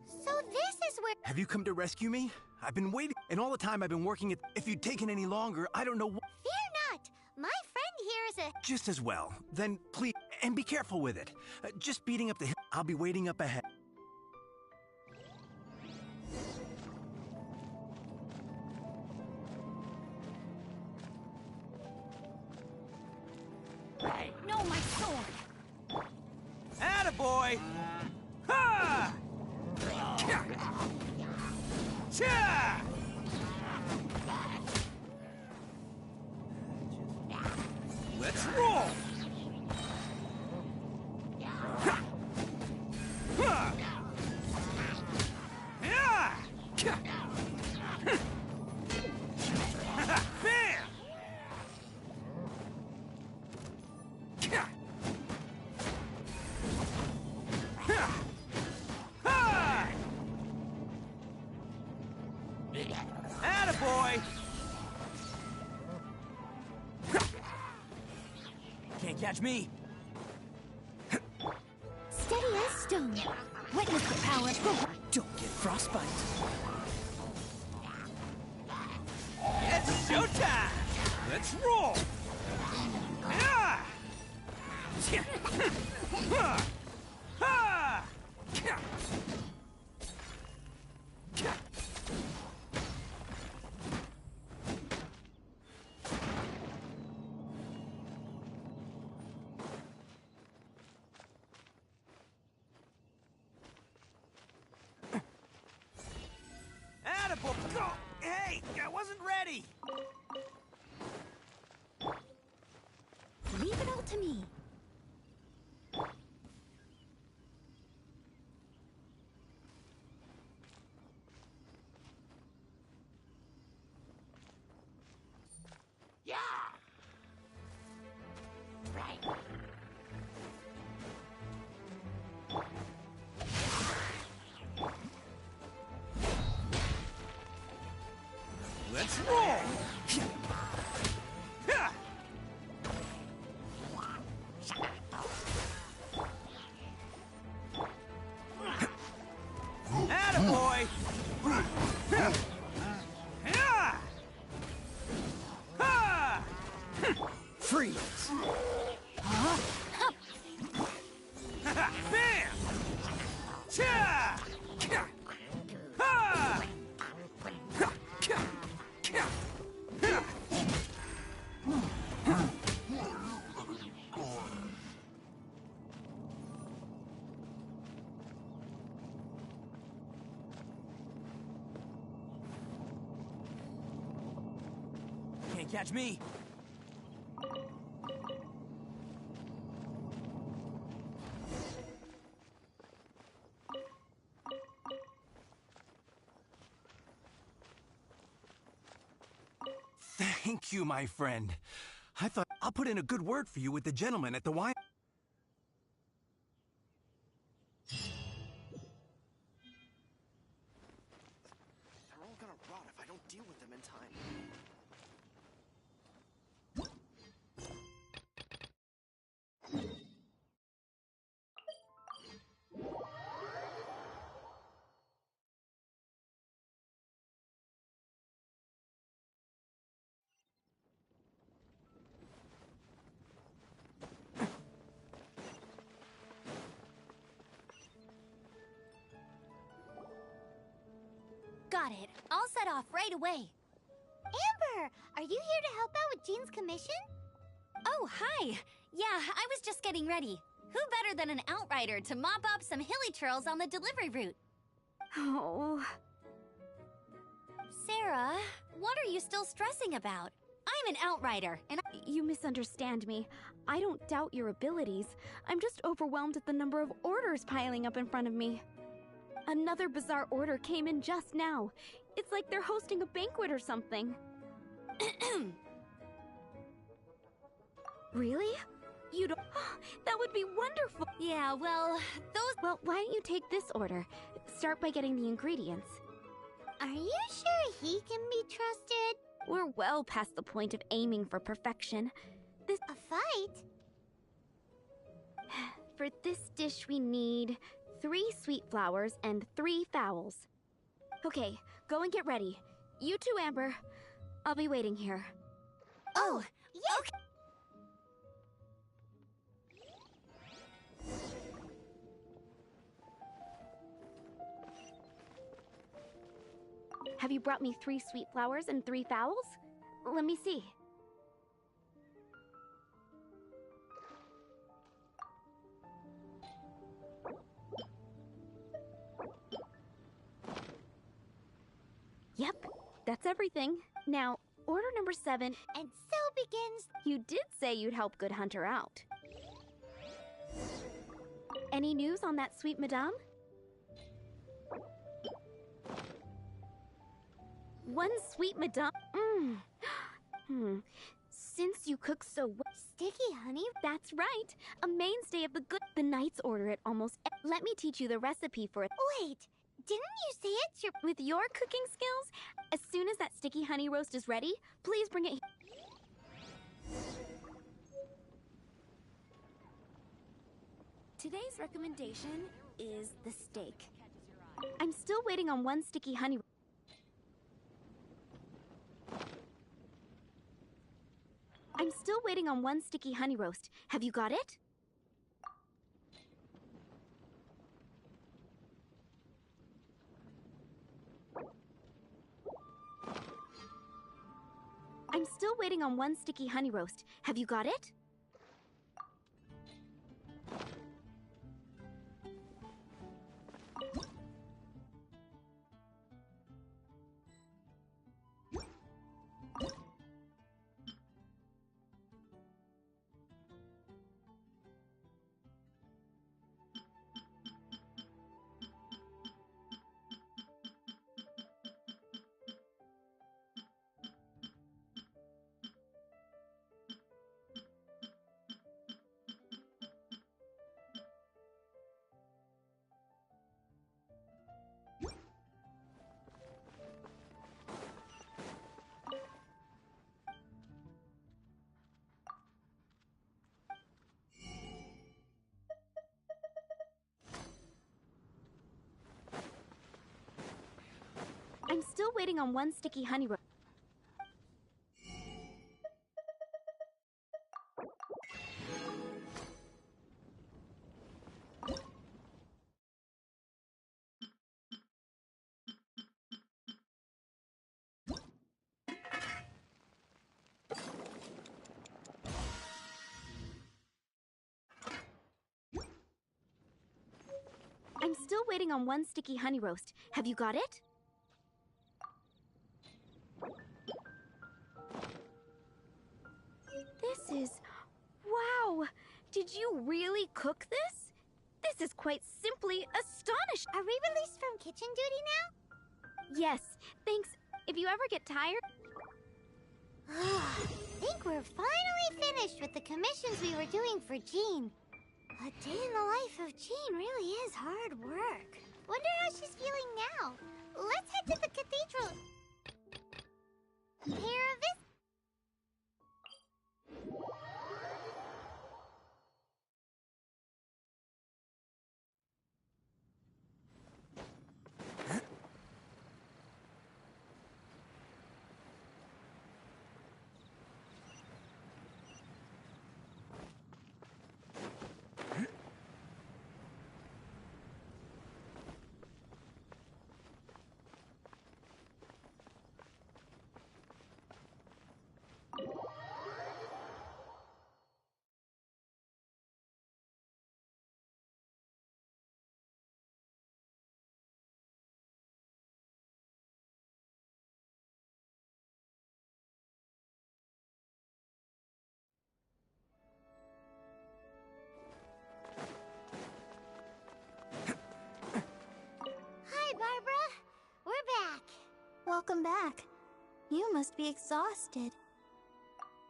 Speaker 5: So this is where...
Speaker 18: Have you come to rescue me? I've been waiting, and all the time I've been working it. If you'd taken any longer, I don't know what.
Speaker 5: Fear not! My friend here is a...
Speaker 18: Just as well. Then please, and be careful with it. Just beating up the hill. I'll be waiting up ahead.
Speaker 15: No, my sword!
Speaker 1: Attaboy! Ha! Cha! Let's roll! Attaboy! Can't catch me.
Speaker 11: Steady as stone. Witness the power of the...
Speaker 14: Don't get frostbite.
Speaker 1: It's showtime! Let's roll! Attaboy! Go! Hey, I wasn't ready!
Speaker 11: Leave it all to me.
Speaker 10: Yeah! Right.
Speaker 1: Let's roll! Attaboy!
Speaker 14: Freeze!
Speaker 1: Bam! Cha! Ha! Can't catch me.
Speaker 18: Thank you, my friend. I thought I'll put in a good word for you with the gentleman at the wine.
Speaker 6: They're all gonna rot if I don't deal with them in time.
Speaker 15: Got it. I'll set off right away.
Speaker 5: Amber, are you here to help out with Jean's commission?
Speaker 15: Oh, hi. Yeah, I was just getting ready. Who better than an outrider to mop up some hilly churls on the delivery route?
Speaker 13: Oh.
Speaker 15: Sarah, what are you still stressing about? I'm an outrider, and
Speaker 13: You misunderstand me. I don't doubt your abilities. I'm just overwhelmed at the number of orders piling up in front of me. Another bizarre order came in just now. It's like they're hosting a banquet or something. Really? You don't... That would be wonderful!
Speaker 15: Yeah, well, those...
Speaker 13: Well, why don't you take this order? Start by getting the ingredients.
Speaker 5: Are you sure he can be trusted?
Speaker 13: We're well past the point of aiming for perfection.
Speaker 5: A fight?
Speaker 13: For this dish, we need 3 sweet flowers and 3 fowls. Okay, go and get ready. You too, Amber. I'll be waiting here.
Speaker 5: Oh, yes! Okay.
Speaker 13: Have you brought me 3 sweet flowers and 3 fowls? Let me see. Yep, that's everything. Now, order number 7.
Speaker 5: And so begins...
Speaker 13: You did say you'd help Good Hunter out. Any news on that sweet madame? One sweet madame. Since you cook so well.
Speaker 5: Sticky honey?
Speaker 13: That's right. A mainstay of the knights order it almost. Let me teach you the recipe for it.
Speaker 5: Wait, didn't you say it's your...
Speaker 13: With your cooking skills, as soon as that sticky honey roast is ready, please bring it here. Today's recommendation is the steak. I'm still waiting on 1 sticky honey. I'm still waiting on 1 sticky honey roast. Have you got it? I'm still waiting on 1 sticky honey roast. Have you got it? I'm still waiting on 1 sticky honey roast. I'm still waiting on 1 sticky honey roast. Have you got it? This is... Wow! Did you really cook this? This is quite simply astonishing!
Speaker 5: Are we released from kitchen duty now?
Speaker 13: Yes, thanks. If you ever get tired...
Speaker 5: Think we're finally finished with the commissions we were doing for Jean. A day in the life of Jean really is hard work. Wonder how she's feeling now. Let's head to the cathedral. Pay her a visit.
Speaker 19: Welcome back. You must be exhausted.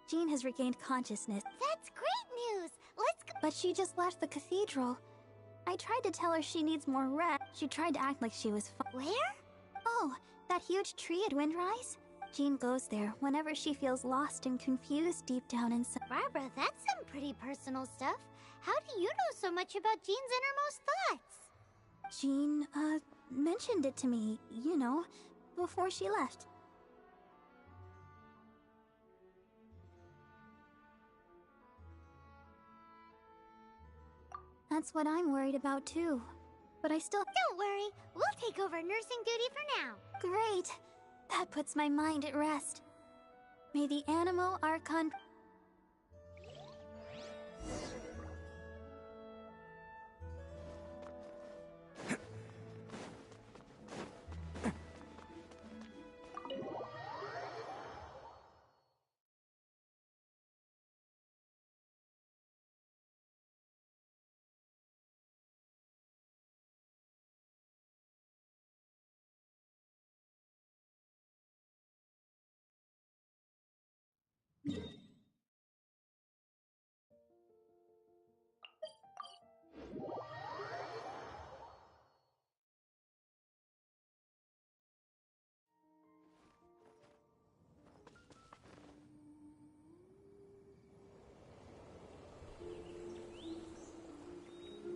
Speaker 19: Jean has regained consciousness.
Speaker 5: That's great news! Let's go.
Speaker 19: But she just left the cathedral. I tried to tell her she needs more rest. She tried to act like she was fine.
Speaker 5: Where?
Speaker 19: Oh, That huge tree at Windrise? Jean goes there whenever she feels lost and confused deep down inside.
Speaker 5: Barbara, that's some pretty personal stuff. How do you know so much about Jean's innermost thoughts?
Speaker 19: Jean, mentioned it to me, you know, before she left. That's what I'm worried about too. But I still—
Speaker 5: Don't worry, we'll take over nursing duty for now.
Speaker 19: Great! That puts my mind at rest. May the Animo Archon—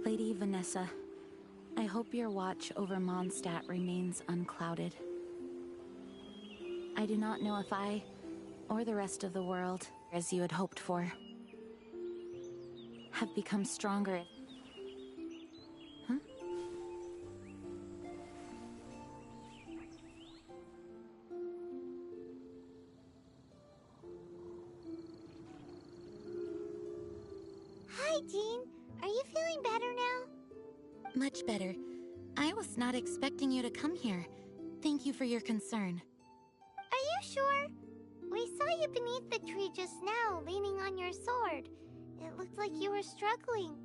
Speaker 2: Lady Vanessa, I hope your watch over Mondstadt remains unclouded. I do not know if I, or the rest of the world, as you had hoped for, have become stronger. Huh?
Speaker 5: Hi, Jean. Are you feeling better now?
Speaker 2: Much better. I was not expecting you to come here. Thank you for your concern.
Speaker 5: Are you sure? We saw you beneath the tree just now, leaning on your sword. It looked like you were struggling.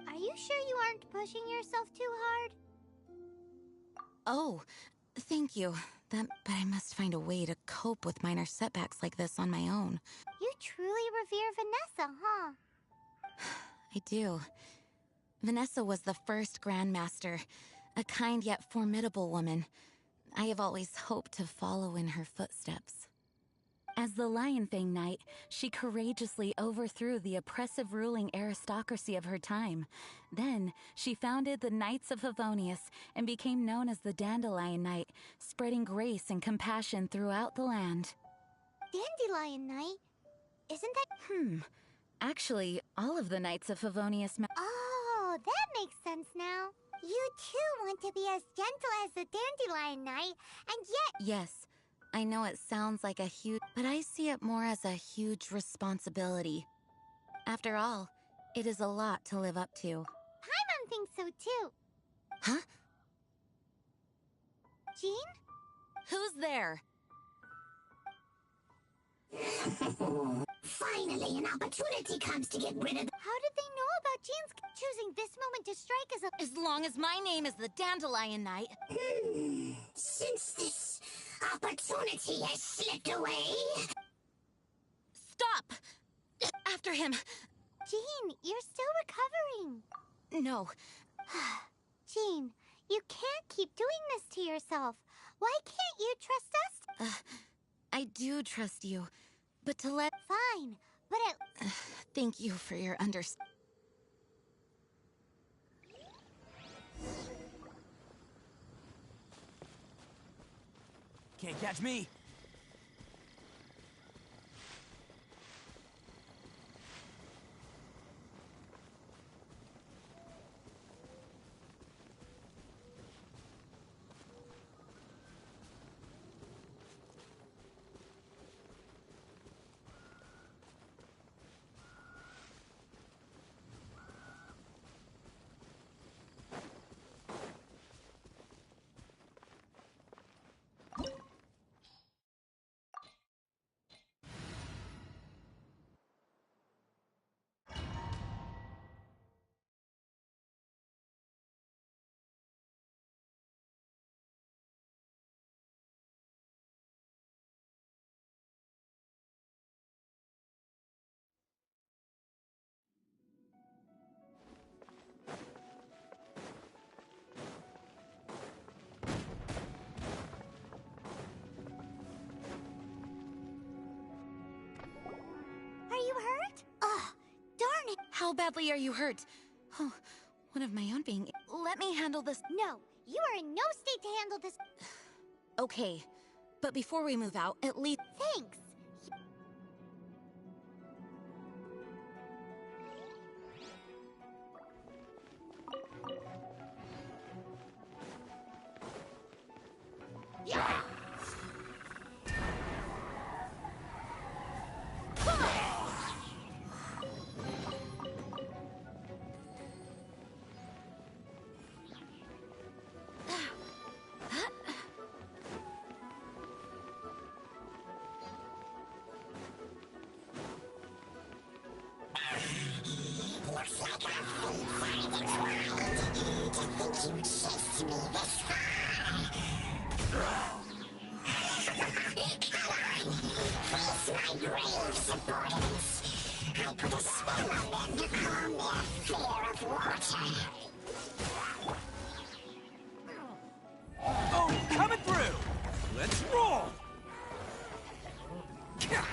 Speaker 5: Are you sure you aren't pushing yourself too hard?
Speaker 2: Oh, thank you. But I must find a way to cope with minor setbacks like this on my own.
Speaker 5: You truly revere Vanessa, huh?
Speaker 2: I do. Vanessa was the first Grandmaster, a kind yet formidable woman. I have always hoped to follow in her footsteps. As the Lion Fang Knight, she courageously overthrew the oppressive ruling aristocracy of her time. Then, she founded the Knights of Favonius and became known as the Dandelion Knight, spreading grace and compassion throughout the land.
Speaker 5: Dandelion Knight? Isn't that—
Speaker 2: Actually, all of the Knights of Favonius—
Speaker 5: Oh, that makes sense now. You too want to be as gentle as the Dandelion Knight, and yet—
Speaker 2: Yes, I know it sounds like a huge— but I see it more as a huge responsibility. After all, it is a lot to live up to.
Speaker 5: Paimon thinks so too.
Speaker 2: Huh?
Speaker 5: Jean?
Speaker 2: Who's there?
Speaker 10: Finally, an opportunity comes to get rid of—
Speaker 5: How did they know about Jean's choosing this moment to strike as a—
Speaker 2: As long as my name is the Dandelion Knight.
Speaker 10: Since this opportunity has slipped away...
Speaker 2: Stop! After him!
Speaker 5: Jean, you're still recovering.
Speaker 2: No.
Speaker 5: Jean, you can't keep doing this to yourself. Why can't you trust us?
Speaker 2: I do trust you, but to let—
Speaker 5: Fine, but
Speaker 2: Thank you for your understanding.
Speaker 1: Can't catch me.
Speaker 2: How badly are you hurt? Oh, one of my own being... Let me handle this.
Speaker 5: No, you are in no state to handle this.
Speaker 2: Okay, but before we move out, at least...
Speaker 5: Thanks.
Speaker 10: Yeah! Looks like I've been the ground. To think you chased me this far. Face my grave, subordinates. I put a spell on them to calm their fear of water.
Speaker 1: Oh, coming through! Let's roll! Cha!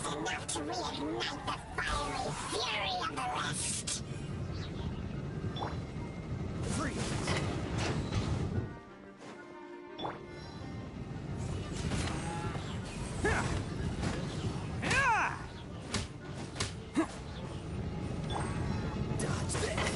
Speaker 10: Enough to reignite the fiery fury of the rest.
Speaker 1: Freeze! Dodge this!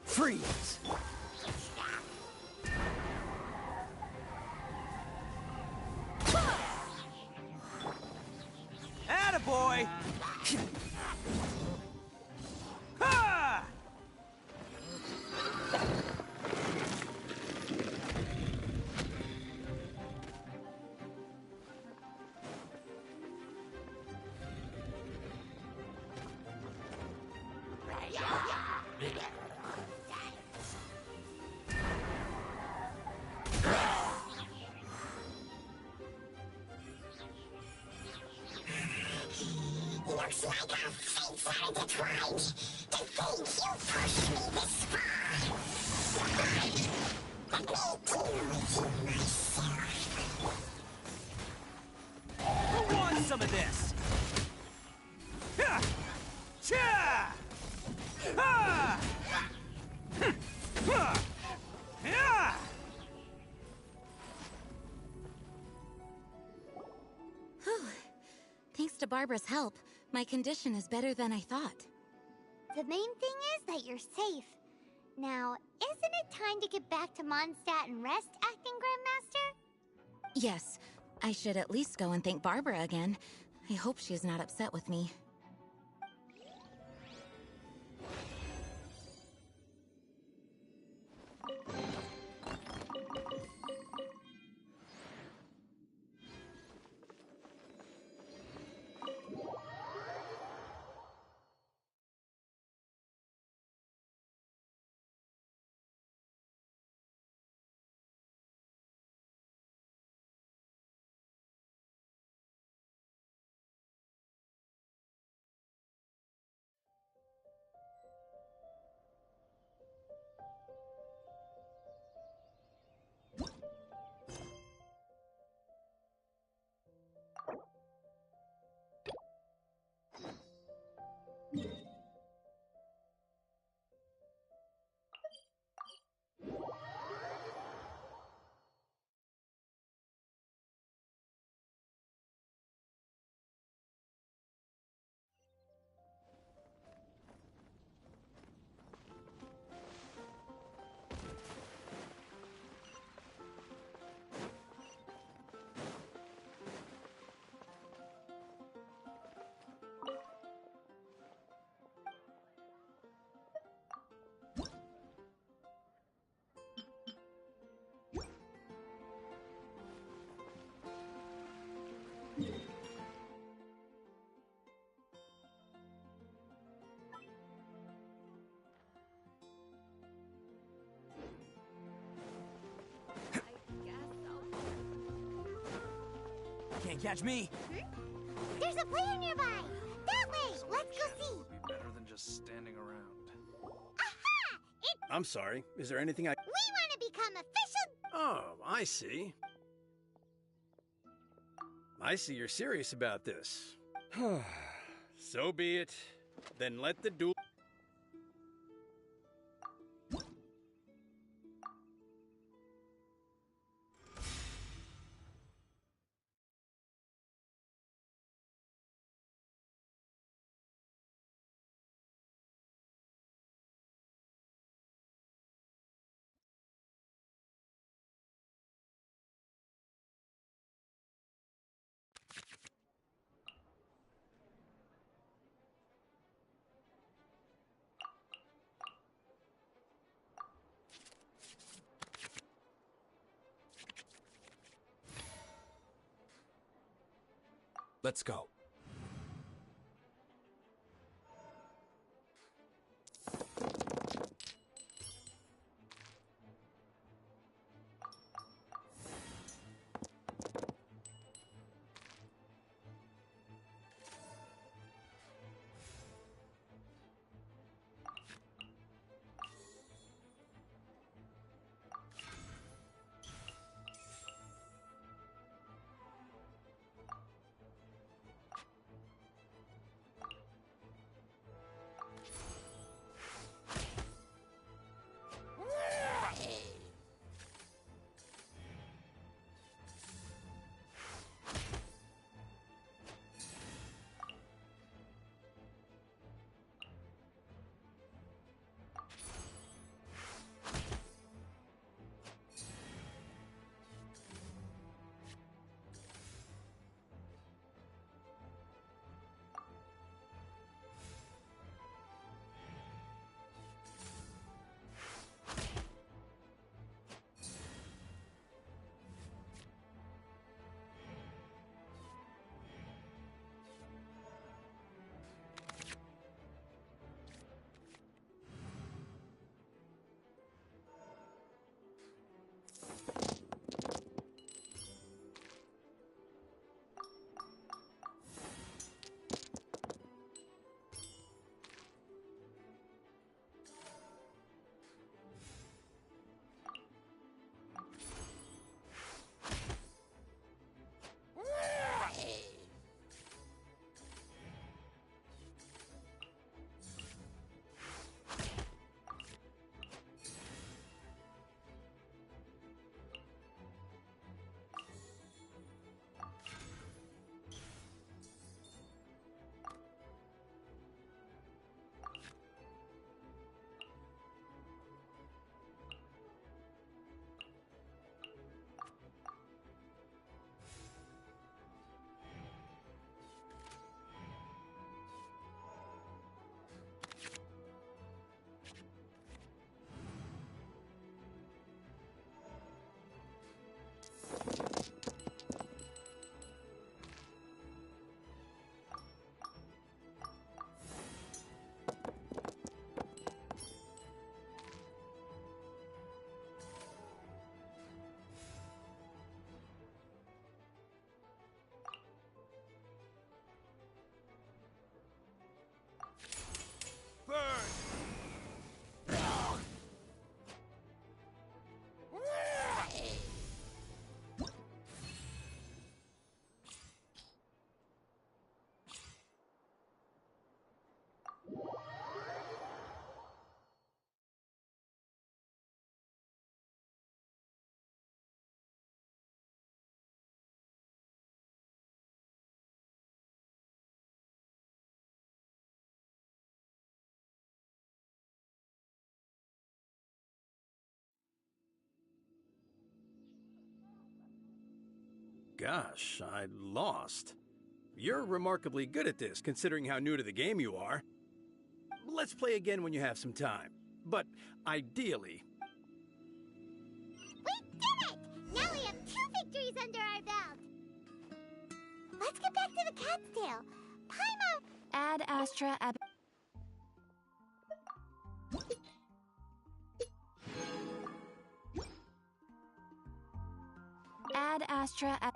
Speaker 1: Freeze! Attaboy! Ha!
Speaker 10: Looks like our fates are intertwined. To think you pushed me this far. Let me deal with you myself.
Speaker 1: Who wants some of this? Ha! Cha! Ha! Ha! Ha!
Speaker 2: Whew. Thanks to Barbara's help, my condition is better than I thought.
Speaker 5: The main thing is that you're safe. Now, isn't it time to get back to Mondstadt and rest, Acting Grandmaster?
Speaker 2: Yes, I should at least go and thank Barbara again. I hope she's not upset with me.
Speaker 1: Can't catch me.
Speaker 5: There's a player nearby. That way. Let's go see.
Speaker 12: Would be better than just standing around.
Speaker 5: Aha!
Speaker 20: I'm sorry. Is there anything I...
Speaker 5: We want to become official.
Speaker 20: Oh, I see. I see you're serious about this. So be it. Then let the duel...
Speaker 3: Let's go.
Speaker 20: Gosh, I lost. You're remarkably good at this, considering how new to the game you are. Let's play again when you have some time. But ideally...
Speaker 5: We did it! Now we have 2 victories under our belt. Let's get back to the cat's tail. Paimon...
Speaker 19: Ad Astra Ab... Ad Astra Ab...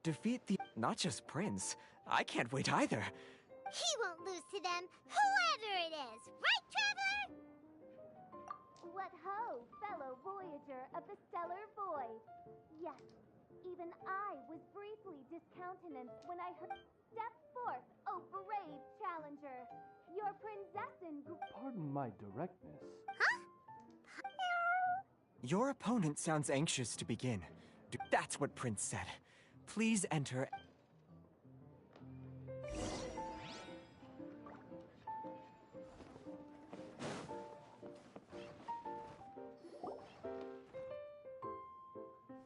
Speaker 21: defeat the... not just Prince. I can't wait either.
Speaker 5: He won't lose to them, whoever it is. Right, Traveler?
Speaker 9: What ho, fellow voyager of the stellar void. Yes, even I was briefly discountenanced when I heard... Step forth, O brave challenger. Your princessin...
Speaker 3: Pardon my directness.
Speaker 21: Your opponent sounds anxious to begin. That's what Prince said. Please enter...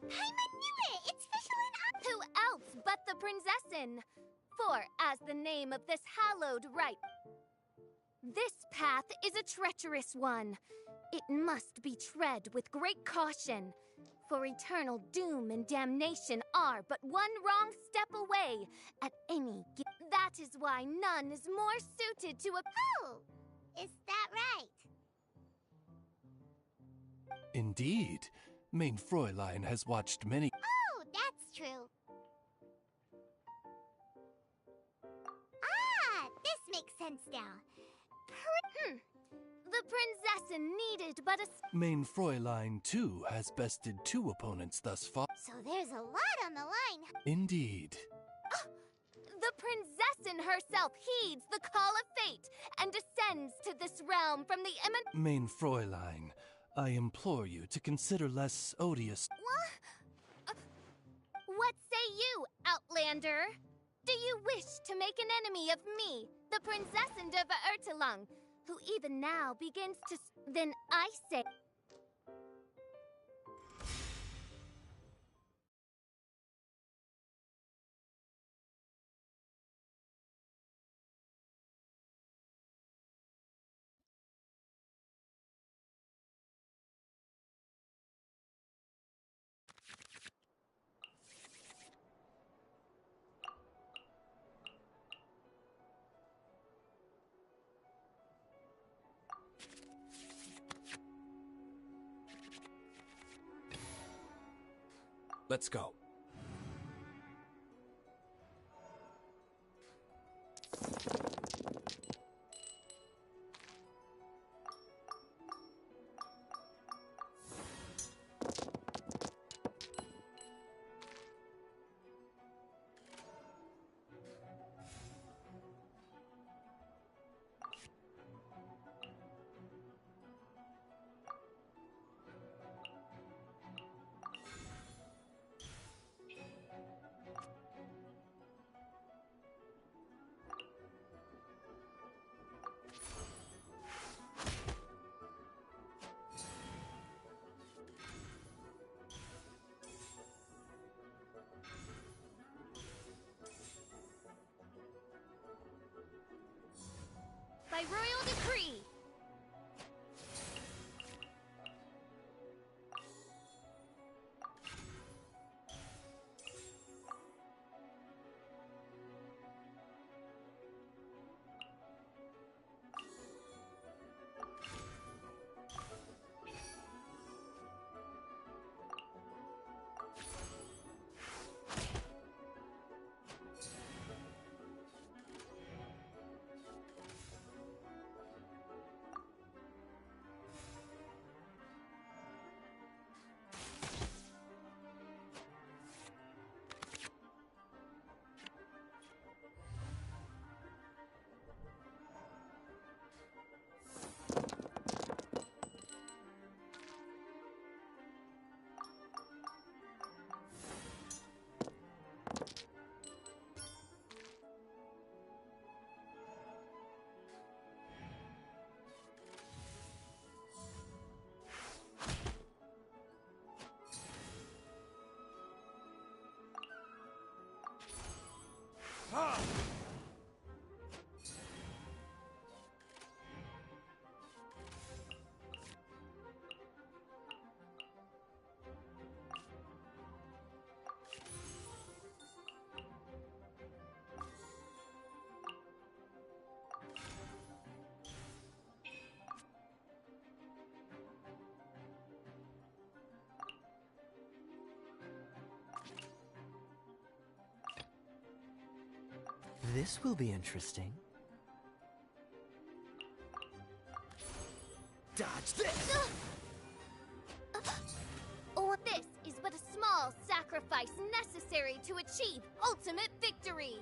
Speaker 5: Paimon knew it! It's Fischl.
Speaker 9: Who else but the princessin? For, as the name of this hallowed rite, this path is a treacherous one. It must be tread with great caution, for eternal doom and damnation are but one wrong step away at any That is why none is more suited to a...
Speaker 5: Oh, is that right?
Speaker 3: Indeed. Mein Fräulein has watched many...
Speaker 5: Oh, that's true. Ah, this makes sense now.
Speaker 9: The princessin needed but a...
Speaker 3: Mein Fräulein, too, has bested 2 opponents thus far.
Speaker 5: So there's a lot on the line.
Speaker 3: Indeed.
Speaker 9: The princessin herself heeds the call of fate and descends to this realm from the imminent...
Speaker 3: Mein Fräulein, I implore you to consider less odious...
Speaker 9: What say you, Outlander? Do you wish to make an enemy of me, the princessin of Ertelung, who even now begins to... Then I say...
Speaker 3: Let's go.
Speaker 9: By royal decree...
Speaker 14: This will be interesting.
Speaker 7: Dodge this!
Speaker 22: Oh, this is but a small sacrifice necessary to achieve ultimate victory!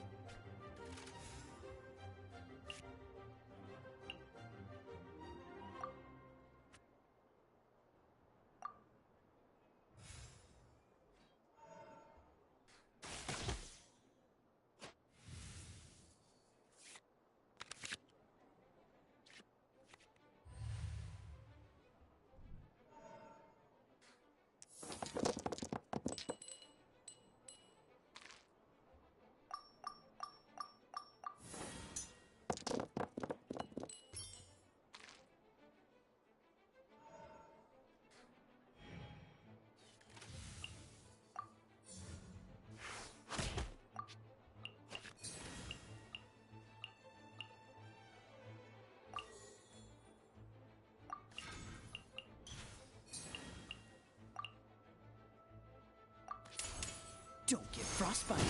Speaker 7: Don't get frostbite.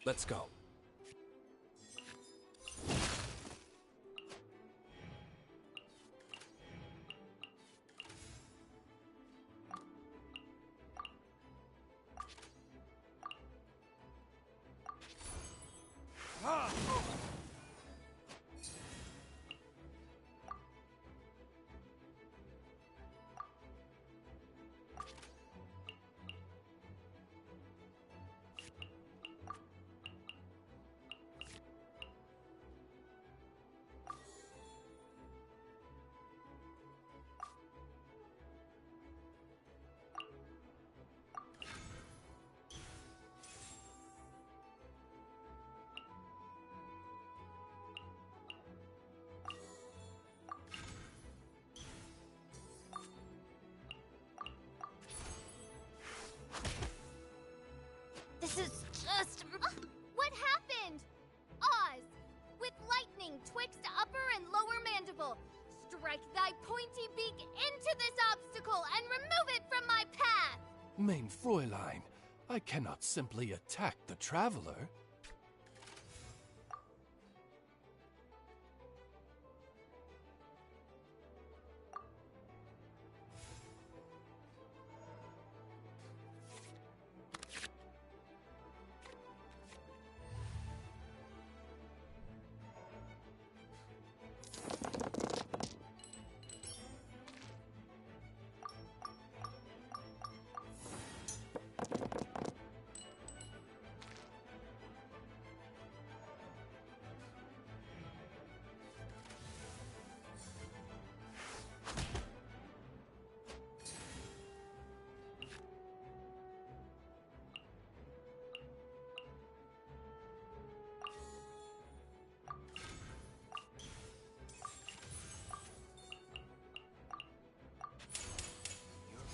Speaker 3: Let's go.
Speaker 22: This is just... What happened? Oz, with lightning twixt upper and lower mandible, strike thy pointy beak into this obstacle and remove it from my path!
Speaker 3: Mein Fräulein, I cannot simply attack the traveler.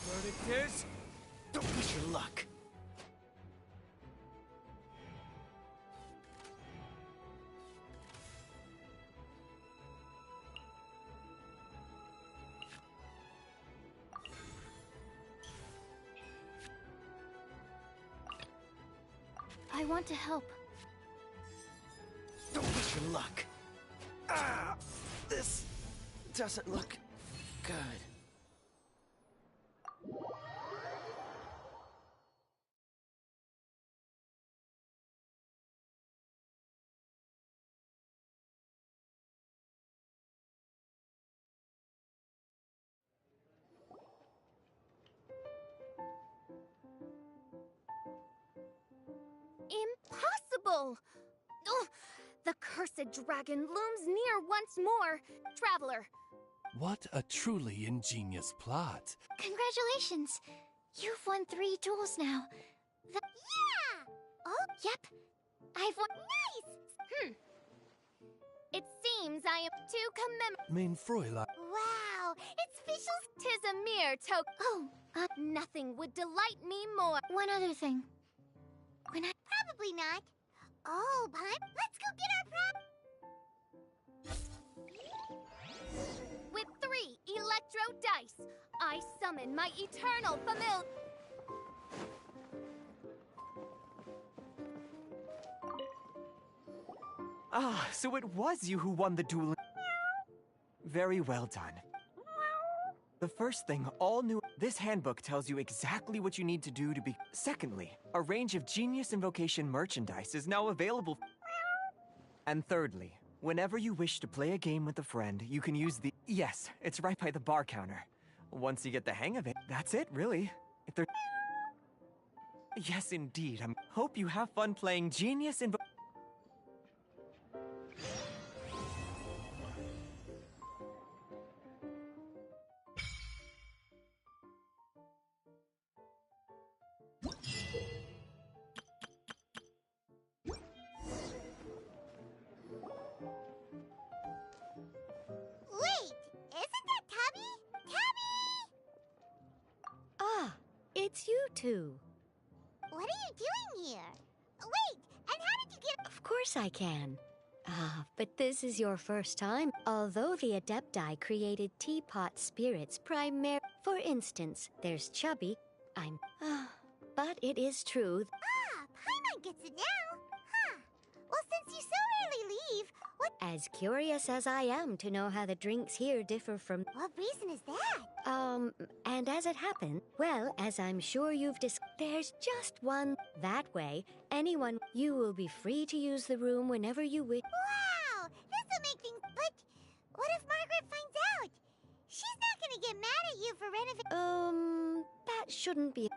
Speaker 18: Verdict is, don't push your luck.
Speaker 22: I want to help.
Speaker 18: Don't push your luck. Ah, this doesn't look good.
Speaker 22: impossible! Ugh, the cursed dragon looms near once more. Traveler,
Speaker 3: What a truly ingenious plot.
Speaker 19: Congratulations! You've won 3 duels now.
Speaker 5: Yeah! Oh,
Speaker 19: Yep, I've won.
Speaker 22: nice! It seems I am to commemorate.
Speaker 3: Mein Fräulein.
Speaker 5: wow! It's official.
Speaker 22: 'Tis a mere token.
Speaker 19: Oh,
Speaker 22: Nothing would delight me more.
Speaker 19: one other thing.
Speaker 5: Probably not. Oh, Paimon, let's go get our
Speaker 22: With 3 electro dice, I summon my eternal familiar.
Speaker 21: Ah, so it was you who won the duel. Very well done. The first thing all new. This handbook tells you exactly what you need to do to be. Secondly, a range of Genius Invocation merchandise is now available. And thirdly, whenever you wish to play a game with a friend, you can use the. Yes, it's right by the bar counter. Once you get the hang of it, that's it, really. If there. Yes, indeed. I hope you have fun playing Genius Invo.
Speaker 5: Wait! Isn't that Tabby? Tabby!
Speaker 11: Ah, it's you two.
Speaker 5: What are you doing here? Wait! And how did you get.
Speaker 11: Of course I can. Ah, but this is your first time. Although the Adepti created teapot spirits primarily. For instance, there's Chubby. But it is true.
Speaker 5: Ah, Paimon gets it now. Huh. Well, since you so rarely leave, what.
Speaker 11: As curious as I am to know how the drinks here differ from.
Speaker 5: What reason is that?
Speaker 11: And as it happened, well, as I'm sure you've there's just one. That way, anyone. You will be free to use the room whenever you wish.
Speaker 5: Wow! This'll make things. But what if Margaret finds out? She's not gonna get mad at you for renovating.
Speaker 11: That shouldn't be.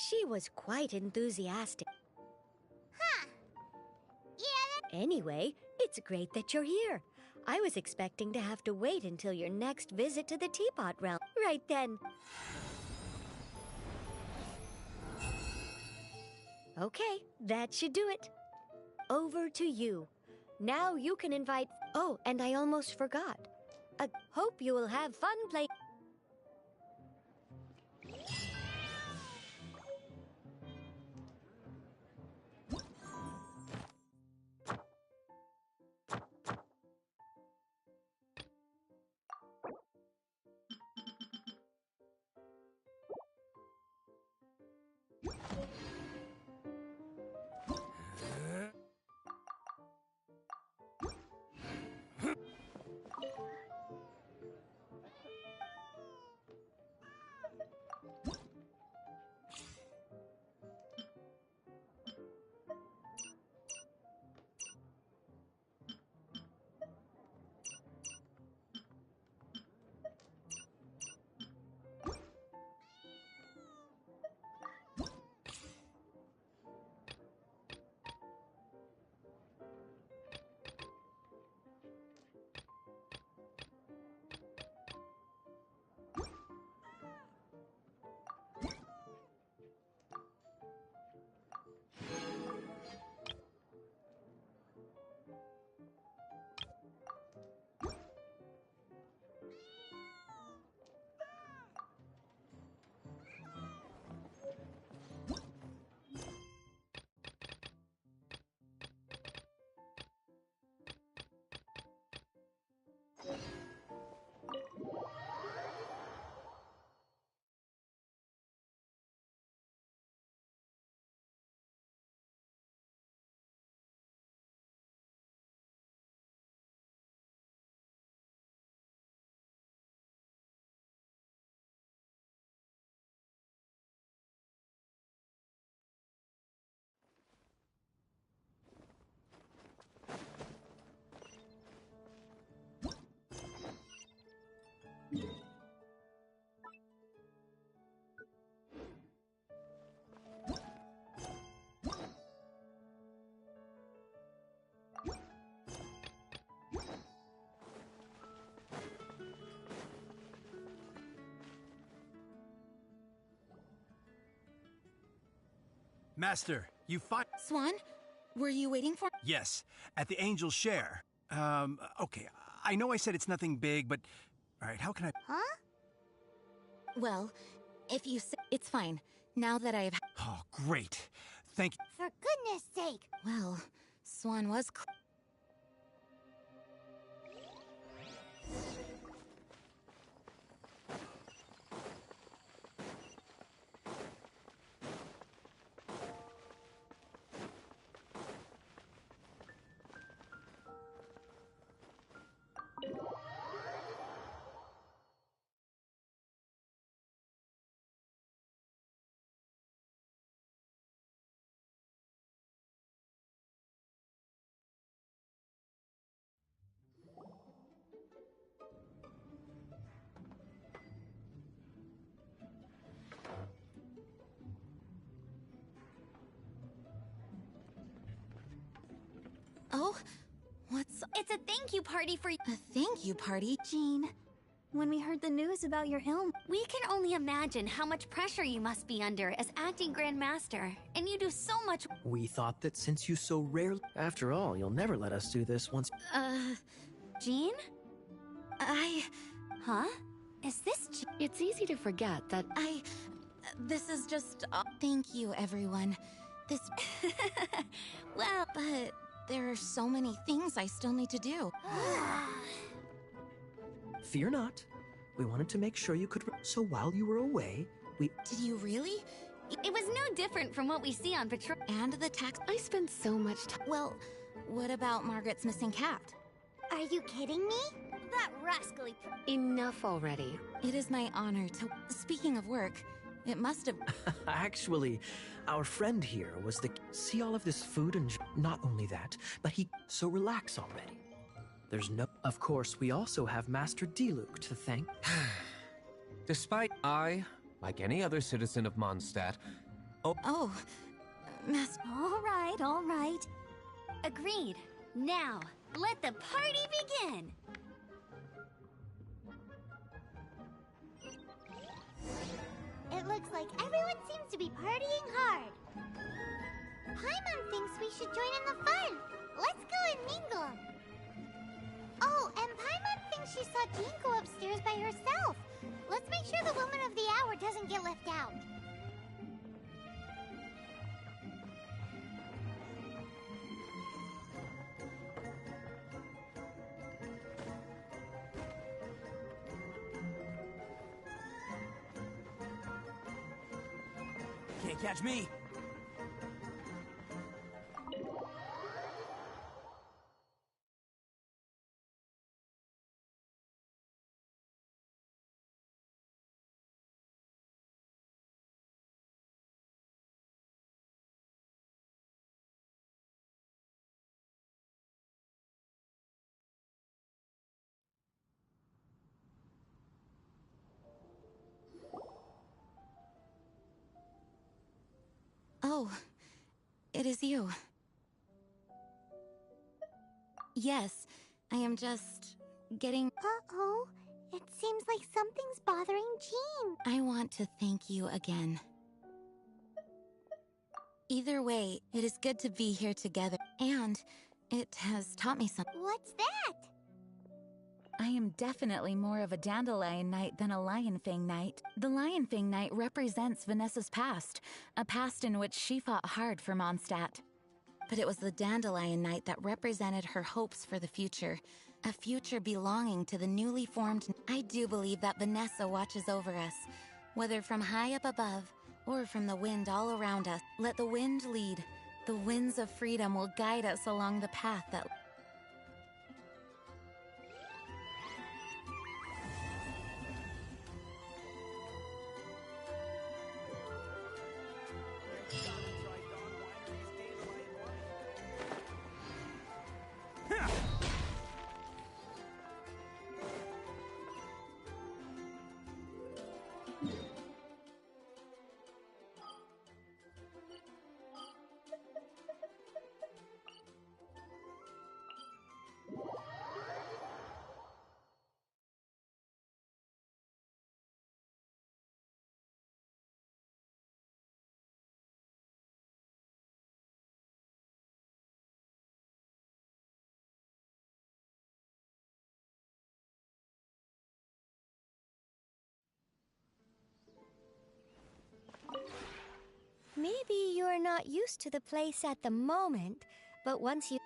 Speaker 11: She was quite enthusiastic.
Speaker 5: Huh. Yeah,
Speaker 11: Anyway, it's great that you're here. I was expecting to have to wait until your next visit to the Teapot Realm. Right then. Okay, that should do it. Over to you. Now you can invite. Oh, and I almost forgot. Hope you will have fun playing.
Speaker 18: Master, you find...
Speaker 2: Swan, were you waiting for...
Speaker 18: Yes, at the Angel's Share. Okay, I know I said it's nothing big, but... Alright, how can I...
Speaker 5: Huh?
Speaker 2: Well, if you say... It's fine. Now that I've...
Speaker 18: Oh, great. Thank you.
Speaker 5: For goodness sake!
Speaker 2: Well, Swan was... Oh, what's...
Speaker 22: It's a thank you party for...
Speaker 2: A thank you party?
Speaker 19: Jean, when we heard the news about your illness...
Speaker 22: We can only imagine how much pressure you must be under as acting Grand Master, and you do so much...
Speaker 14: We thought that since you so rarely... After all, you'll never let us do this once...
Speaker 22: Jean? Huh? Is this...
Speaker 17: It's easy to forget that...
Speaker 2: This is just... thank you, everyone. This...
Speaker 22: Well...
Speaker 2: But... There are so many things I still need to do.
Speaker 14: Fear not. We wanted to make sure you could... So while you were away, we...
Speaker 2: Did you really?
Speaker 22: It was no different from what we see on patrol.
Speaker 2: And the tax...
Speaker 17: I spent so much time...
Speaker 2: Well, what about Margaret's missing cat?
Speaker 5: Are you kidding me?
Speaker 22: That rascally...
Speaker 17: Enough already.
Speaker 2: It is my honor to... Speaking of work, it must have...
Speaker 14: Actually, our friend here was the... See all of this food and... Not only that, but he... So relax already. There's no... Of course, we also have Master Diluc to thank.
Speaker 8: Despite I, like any other citizen of Mondstadt...
Speaker 2: Oh, Master...
Speaker 22: All right. Agreed. Now, let the party begin!
Speaker 5: It looks like everyone seems to be partying hard. Paimon thinks we should join in the fun. Let's go and mingle. Oh, and Paimon thinks she saw Jean go upstairs by herself. Let's make sure the woman of the hour doesn't get left out.
Speaker 1: Can't catch me.
Speaker 2: Oh, it is you. Yes, I am just getting...
Speaker 5: Uh-oh, it seems like something's bothering Jean.
Speaker 2: I want to thank you again. Either way, it is good to be here together, and it has taught me something.
Speaker 5: What's that?
Speaker 16: I am definitely more of a Dandelion Knight than a Lionfang Knight. The Lionfang Knight represents Vanessa's past, a past in which she fought hard for Mondstadt.
Speaker 2: But it was the Dandelion Knight that represented her hopes for the future, a future belonging to the newly formed... I do believe that Vanessa watches over us, whether from high up above or from the wind all around us. Let the wind lead. The winds of freedom will guide us along the path that...
Speaker 11: Maybe you're not used to the place at the moment, but once you...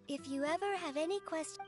Speaker 11: If you ever have any questions...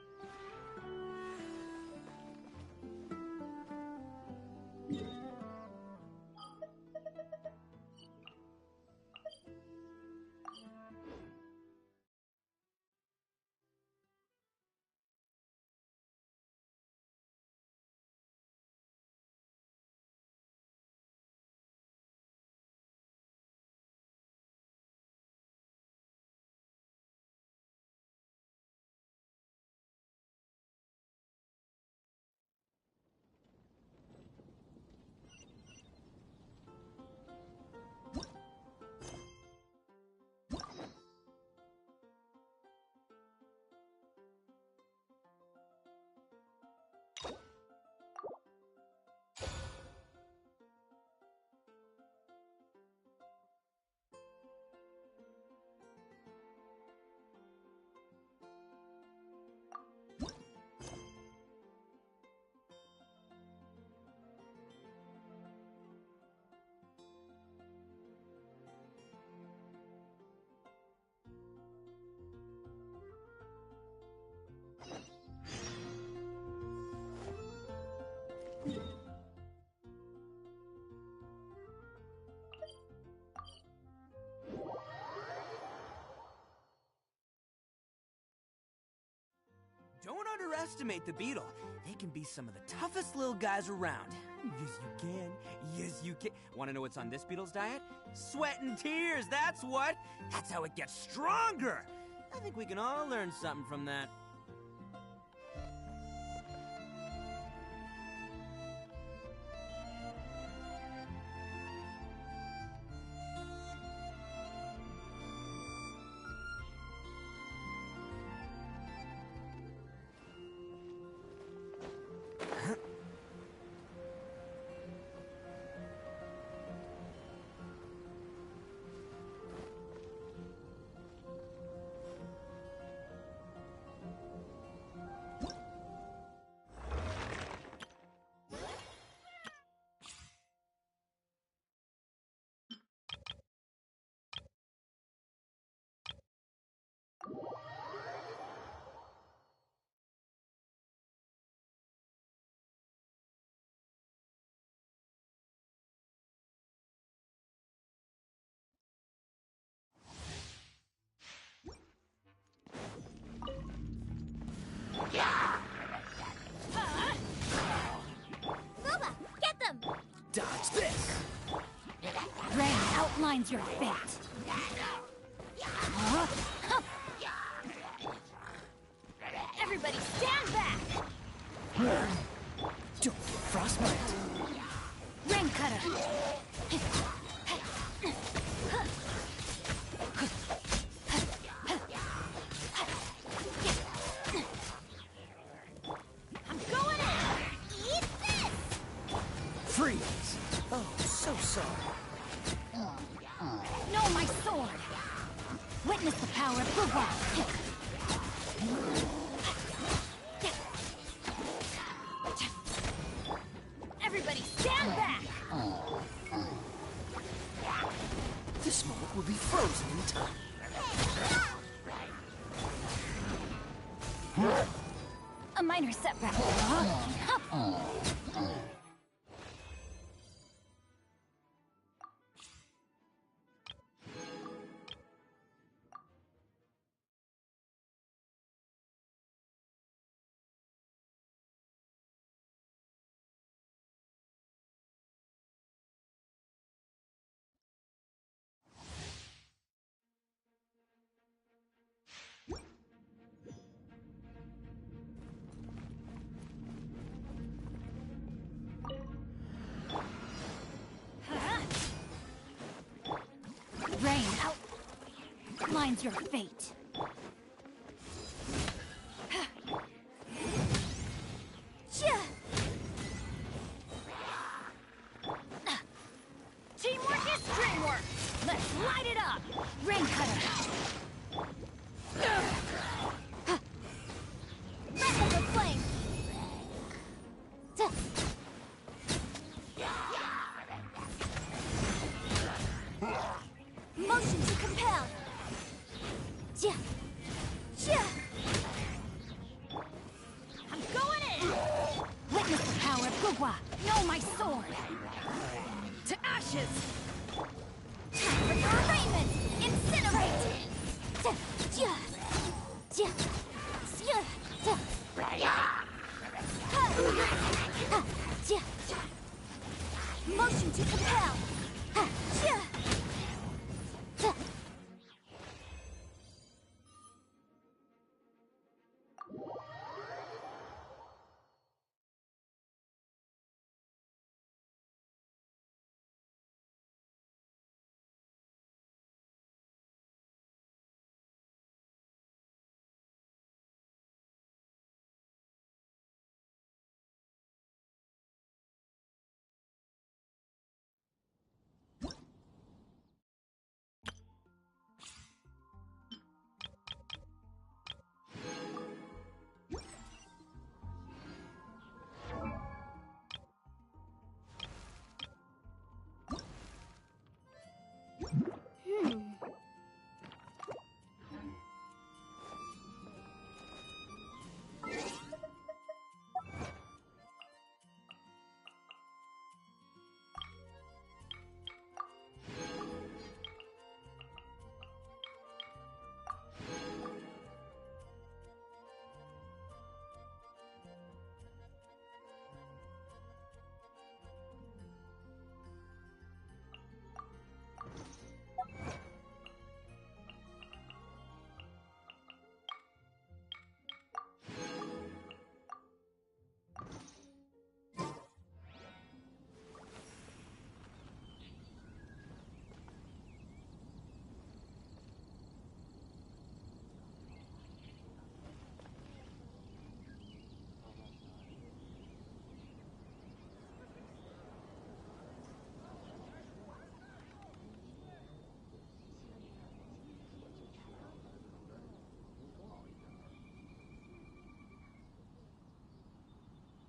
Speaker 1: Don't underestimate the beetle. They can be some of the toughest little guys around. Yes, you can. Yes, you can. Want to know what's on this beetle's diet? Sweat and tears, that's what. That's how it gets stronger. I think we can all learn something from that.
Speaker 22: Boba, get them!
Speaker 7: Dodge this!
Speaker 22: Ren outlines your fate. Everybody stand back!
Speaker 7: Don't get frostbite.
Speaker 22: Ren cutter! I'm going in! Eat this!
Speaker 7: Freeze! Oh, so sorry.
Speaker 22: No, my sword! Witness the power of Booba! Everybody stand back!
Speaker 7: This moment will be frozen in time.
Speaker 22: A minor setback. streamlines your fate. Teamwork is dreamwork! Let's light it up! Rain cutter! Breath of the flame! Motion to compel! I'm going in! Witness the power of Gugwa! Know my sword! To ashes! Time for your arraignment! Incinerate! Motion to compel!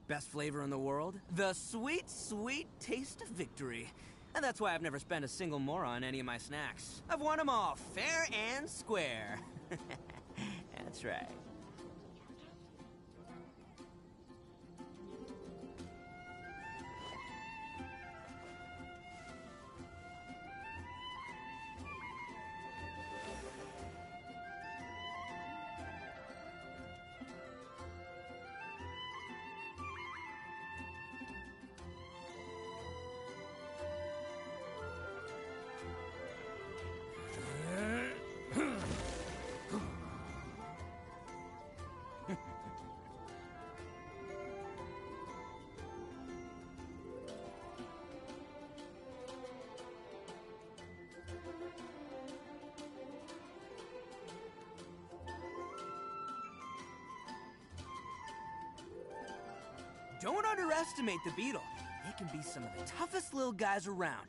Speaker 1: Best flavor in the world? The sweet, sweet taste of victory. And that's why I've never spent a single more on any of my snacks. I've won them all, fair and square. That's right. Don't underestimate the beetle. They can be some of the toughest little guys around.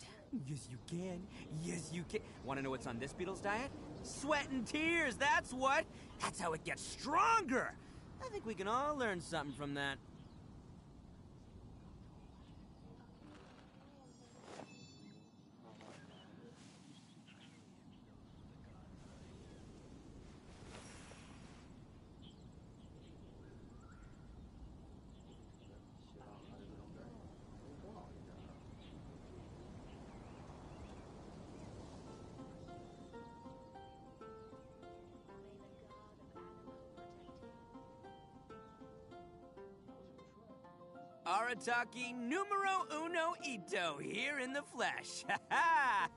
Speaker 1: Yes, you can. Yes, you can. Want to know what's on this beetle's diet? Sweat and tears, that's what. That's how it gets stronger. I think we can all learn something from that. Arataki numero uno ito here in the flesh. Ha ha!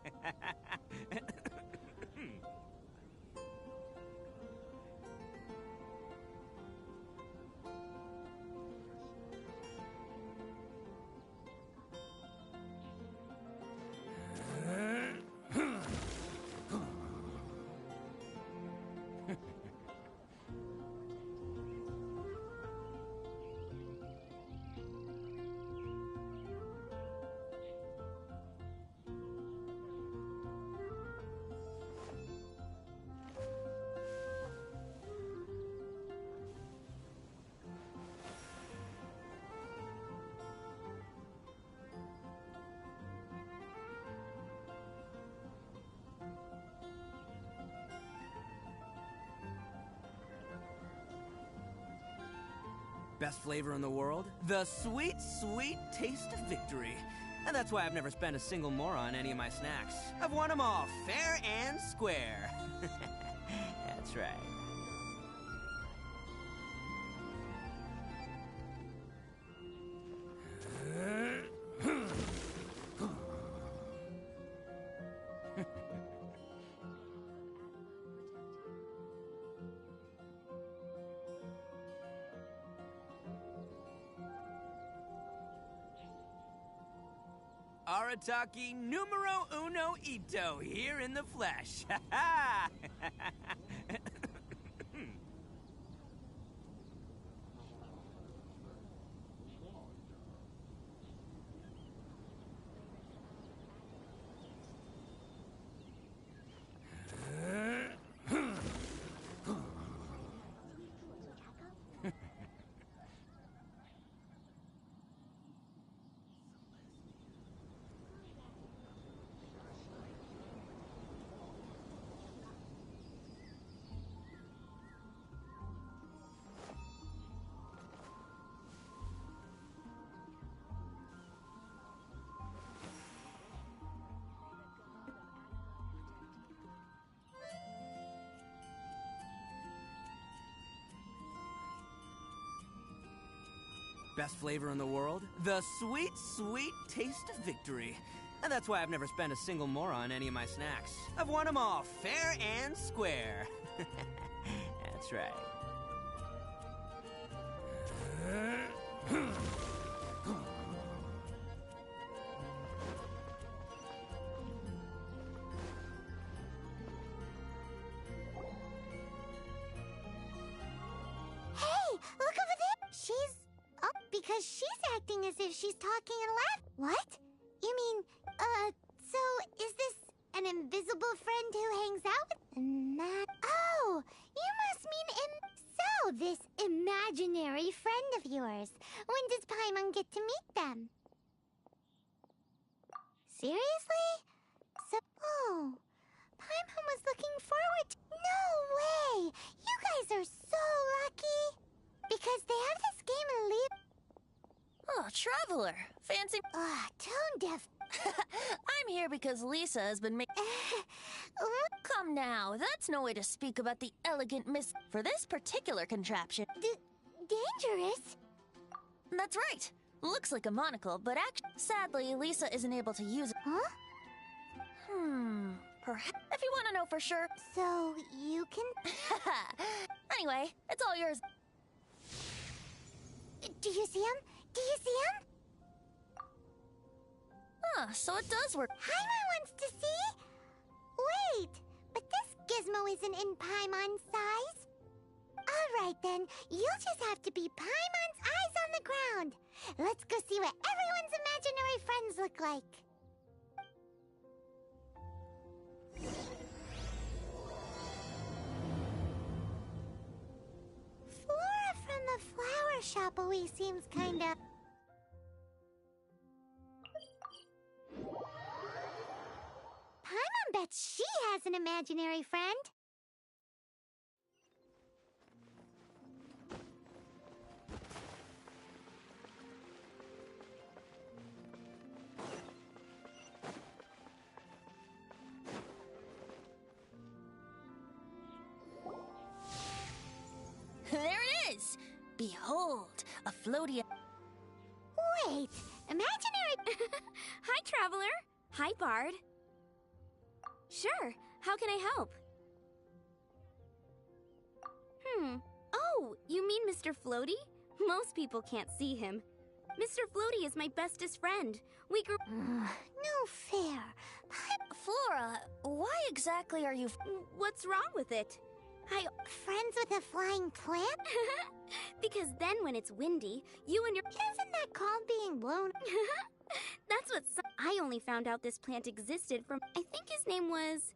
Speaker 1: Best flavor in the world? The sweet, sweet taste of victory. And that's why I've never spent a single more on any of my snacks. I've won them all, fair and square. That's right. Arataki numero uno ito here in the flesh. Ha ha! Best flavor in the world? The sweet, sweet taste of victory. And that's why I've never spent a single more on any of my snacks. I've won them all, fair and square. That's right.
Speaker 5: Hey, look over there! She's... Oh, because she's acting as if she's talking and laughing. What? You mean, so is this an invisible friend who hangs out with... Not... Oh, you must mean So, this imaginary friend of yours. When does Paimon get to meet them? Seriously? So... Oh... Paimon was looking forward to... No way! You guys are so lucky! Because they have this game in Leap.
Speaker 15: Oh, Traveler. Fancy.
Speaker 5: Tone deaf.
Speaker 15: I'm here because Lisa has been making. Come now, that's no way to speak about the elegant Miss. For this particular contraption.
Speaker 5: Dangerous?
Speaker 15: That's right. Looks like a monocle, but sadly, Lisa isn't able to use it.
Speaker 5: Huh?
Speaker 15: Perhaps. If you want to know for sure.
Speaker 5: So, you can.
Speaker 15: Anyway, it's all yours.
Speaker 5: Do you see him? Do you see him?
Speaker 15: So it does work.
Speaker 5: Paimon wants to see? Wait, but this gizmo isn't in Paimon's size. Alright then, you'll just have to be Paimon's eyes on the ground. Let's go see what everyone's imaginary friends look like. Flora from the flower shop always seems kinda... Paimon bets she has an imaginary friend.
Speaker 15: There it is! Behold, a floaty.
Speaker 5: Wait, imaginary...
Speaker 13: Hi, Traveler. Hi, Bard. Sure, how can I help? Oh, you mean Mr. Floaty? Most people can't see him. Mr. Floaty is my bestest friend. We grew...
Speaker 5: No fair.
Speaker 15: Flora, why exactly are you...
Speaker 13: What's wrong with it?
Speaker 5: Friends with a flying plant?
Speaker 13: Because then when it's windy, you and your...
Speaker 5: Isn't that called being blown?
Speaker 13: That's what I only found out this plant existed from... I think his name was...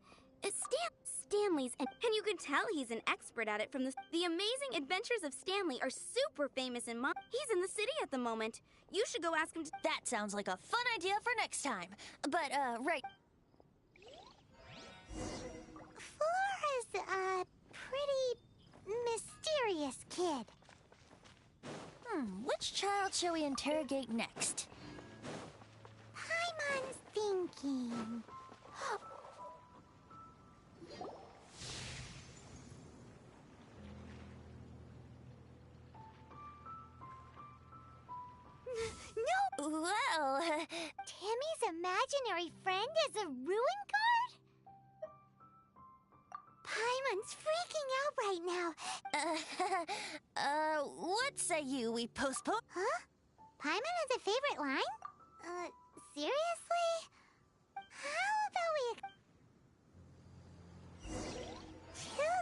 Speaker 13: Stanley's, and you can tell he's an expert at it from the Amazing Adventures of Stanley are super famous in He's in the city at the moment. You should go ask him to...
Speaker 15: That sounds like a fun idea for next time. But, right...
Speaker 5: Flora's a pretty mysterious kid.
Speaker 15: which child shall we interrogate next?
Speaker 5: Paimon's thinking. No!
Speaker 15: Well,
Speaker 5: Tammy's imaginary friend is a ruin guard? Paimon's freaking out right now.
Speaker 15: What say you we postpone?
Speaker 5: Huh? Paimon has a favorite line? Seriously? How about we...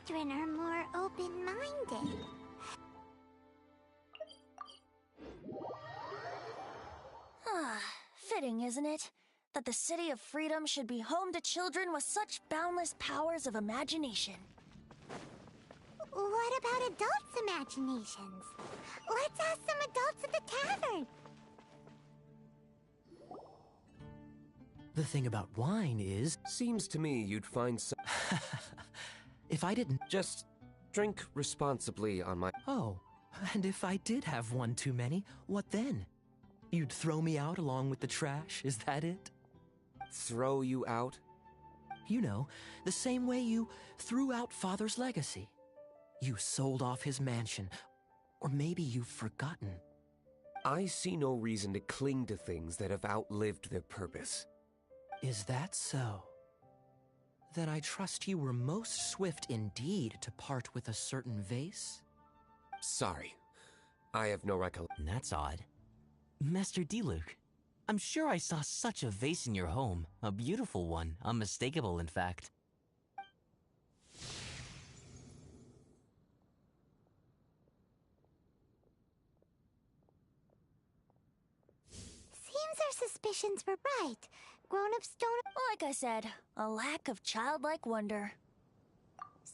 Speaker 5: Children are more open-minded.
Speaker 15: Fitting, isn't it? That the City of Freedom should be home to children with such boundless powers of imagination.
Speaker 5: What about adults' imaginations? Let's ask some adults at the tavern.
Speaker 14: The thing about wine is...
Speaker 4: Seems to me you'd find some...
Speaker 14: If I didn't...
Speaker 4: Just drink responsibly on my...
Speaker 14: Oh, and if I did have one too many, what then? You'd throw me out along with the trash, is that it?
Speaker 4: Throw you out?
Speaker 14: You know, the same way you threw out Father's legacy. You sold off his mansion, or maybe you've forgotten.
Speaker 4: I see no reason to cling to things that have outlived their purpose.
Speaker 14: Is that so? Then I trust you were most swift indeed to part with a certain vase?
Speaker 4: Sorry, I have no recollection.
Speaker 6: That's odd. Master Diluc, I'm sure I saw such a vase in your home. A beautiful one, unmistakable in fact.
Speaker 5: Seems our suspicions were right. Grown-ups don't...
Speaker 15: Like I said, a lack of childlike wonder.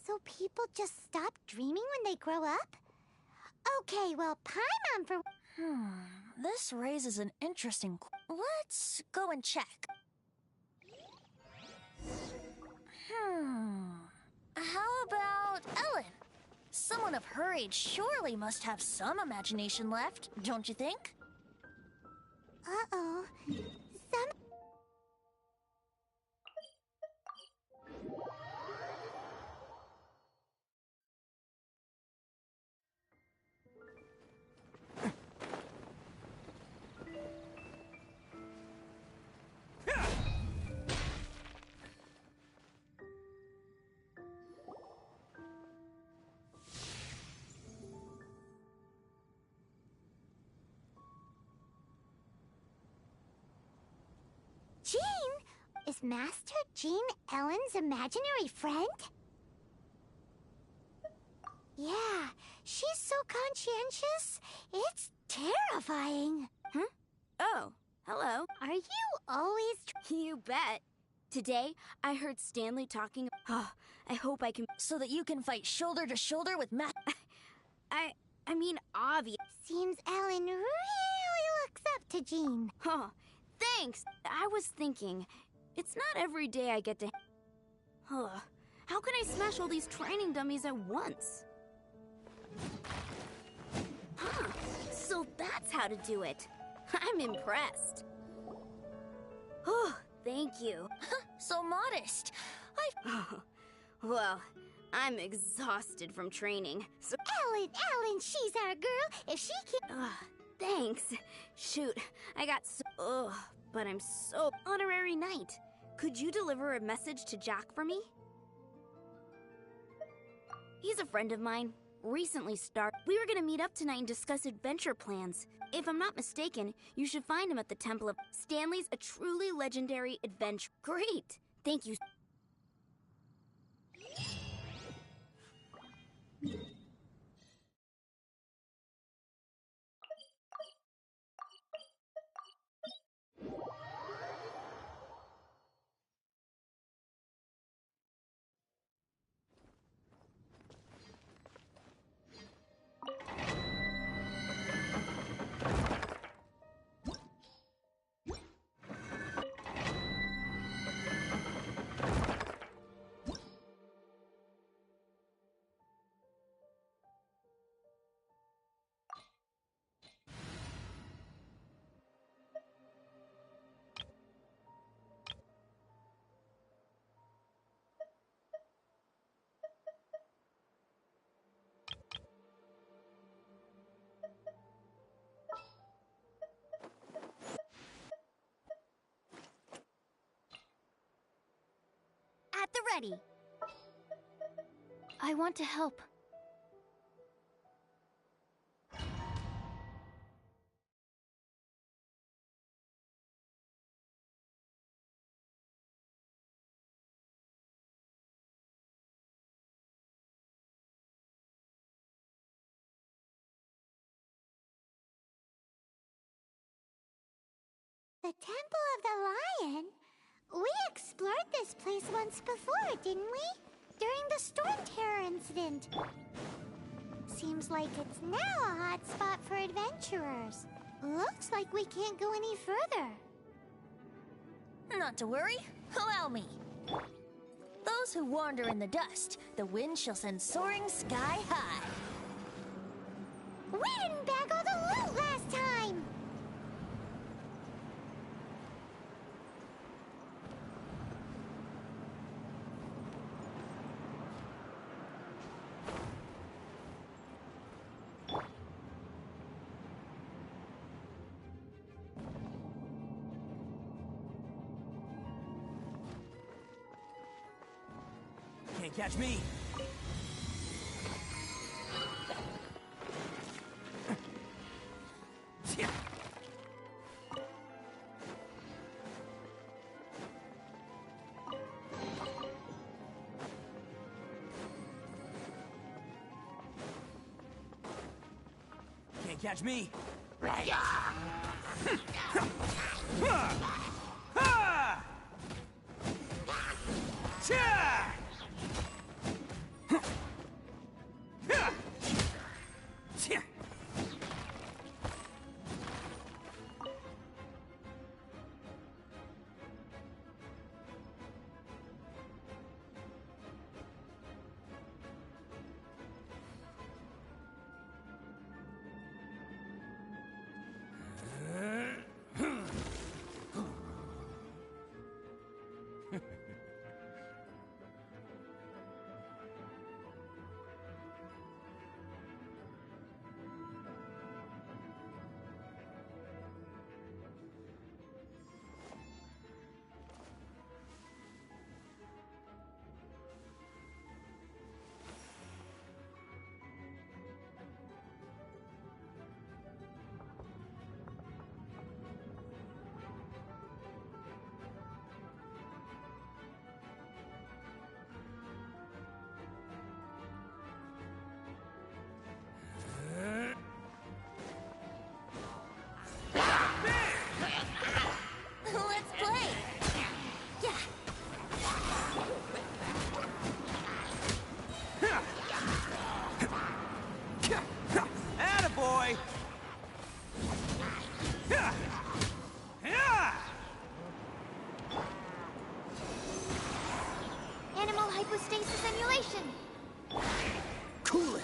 Speaker 5: So people just stop dreaming when they grow up? Okay, well, Paimon for...
Speaker 15: This raises an interesting... Let's go and check. How about Ellen? Someone of her age surely must have some imagination left, don't you think?
Speaker 5: Uh-oh. Jean? Is Master Jean Ellen's imaginary friend? Yeah, she's so conscientious. It's terrifying.
Speaker 13: Oh, hello.
Speaker 5: Are you always...
Speaker 13: You bet. Today, I heard Stanley talking... Oh, I hope I can...
Speaker 15: So that you can fight shoulder to shoulder with
Speaker 13: I mean, obvious.
Speaker 5: Seems Ellen really looks up to Jean.
Speaker 13: Huh. Thanks. I was thinking, it's not every day I get to... How can I smash all these training dummies at once? Huh. So that's how to do it. I'm impressed. Oh, thank you.
Speaker 15: So modest.
Speaker 13: Well, I'm exhausted from training, so...
Speaker 5: Ellen, she's our girl. If she can...
Speaker 13: Thanks. Shoot, I got so... but I'm so... Honorary Knight. Could you deliver a message to Jack for me? He's a friend of mine. Recently started. We were gonna meet up tonight and discuss adventure plans. If I'm not mistaken, you should find him at the Temple of... Stanley's a truly legendary adventure. Great! Thank you.
Speaker 22: ready.
Speaker 13: I want to help.
Speaker 5: The Temple of the Lion? We explored this place once before, didn't we? During the Storm Terror incident. Seems like it's now a hot spot for adventurers. Looks like we can't go any further.
Speaker 15: Not to worry, allow me. Those who wander in the dust, the wind shall send soaring sky high.
Speaker 5: We didn't bag all the loot last time!
Speaker 1: Can't catch me! Can't catch me!
Speaker 15: Let's play! Yeah.
Speaker 1: Attaboy!
Speaker 22: Animal hypostasis emulation.
Speaker 7: Cool it.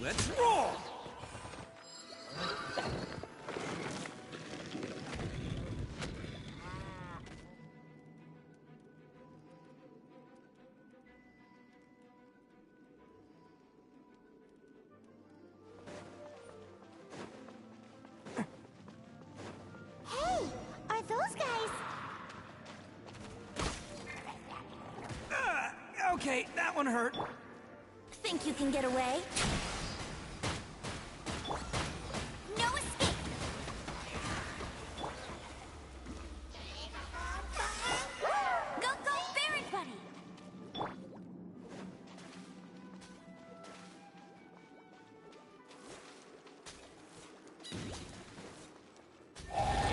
Speaker 1: Let's roll!
Speaker 5: Hey, are those guys...
Speaker 1: Okay, that one hurt.
Speaker 15: Think you can get away?
Speaker 22: No escape.
Speaker 15: Go, go, Barret Buddy!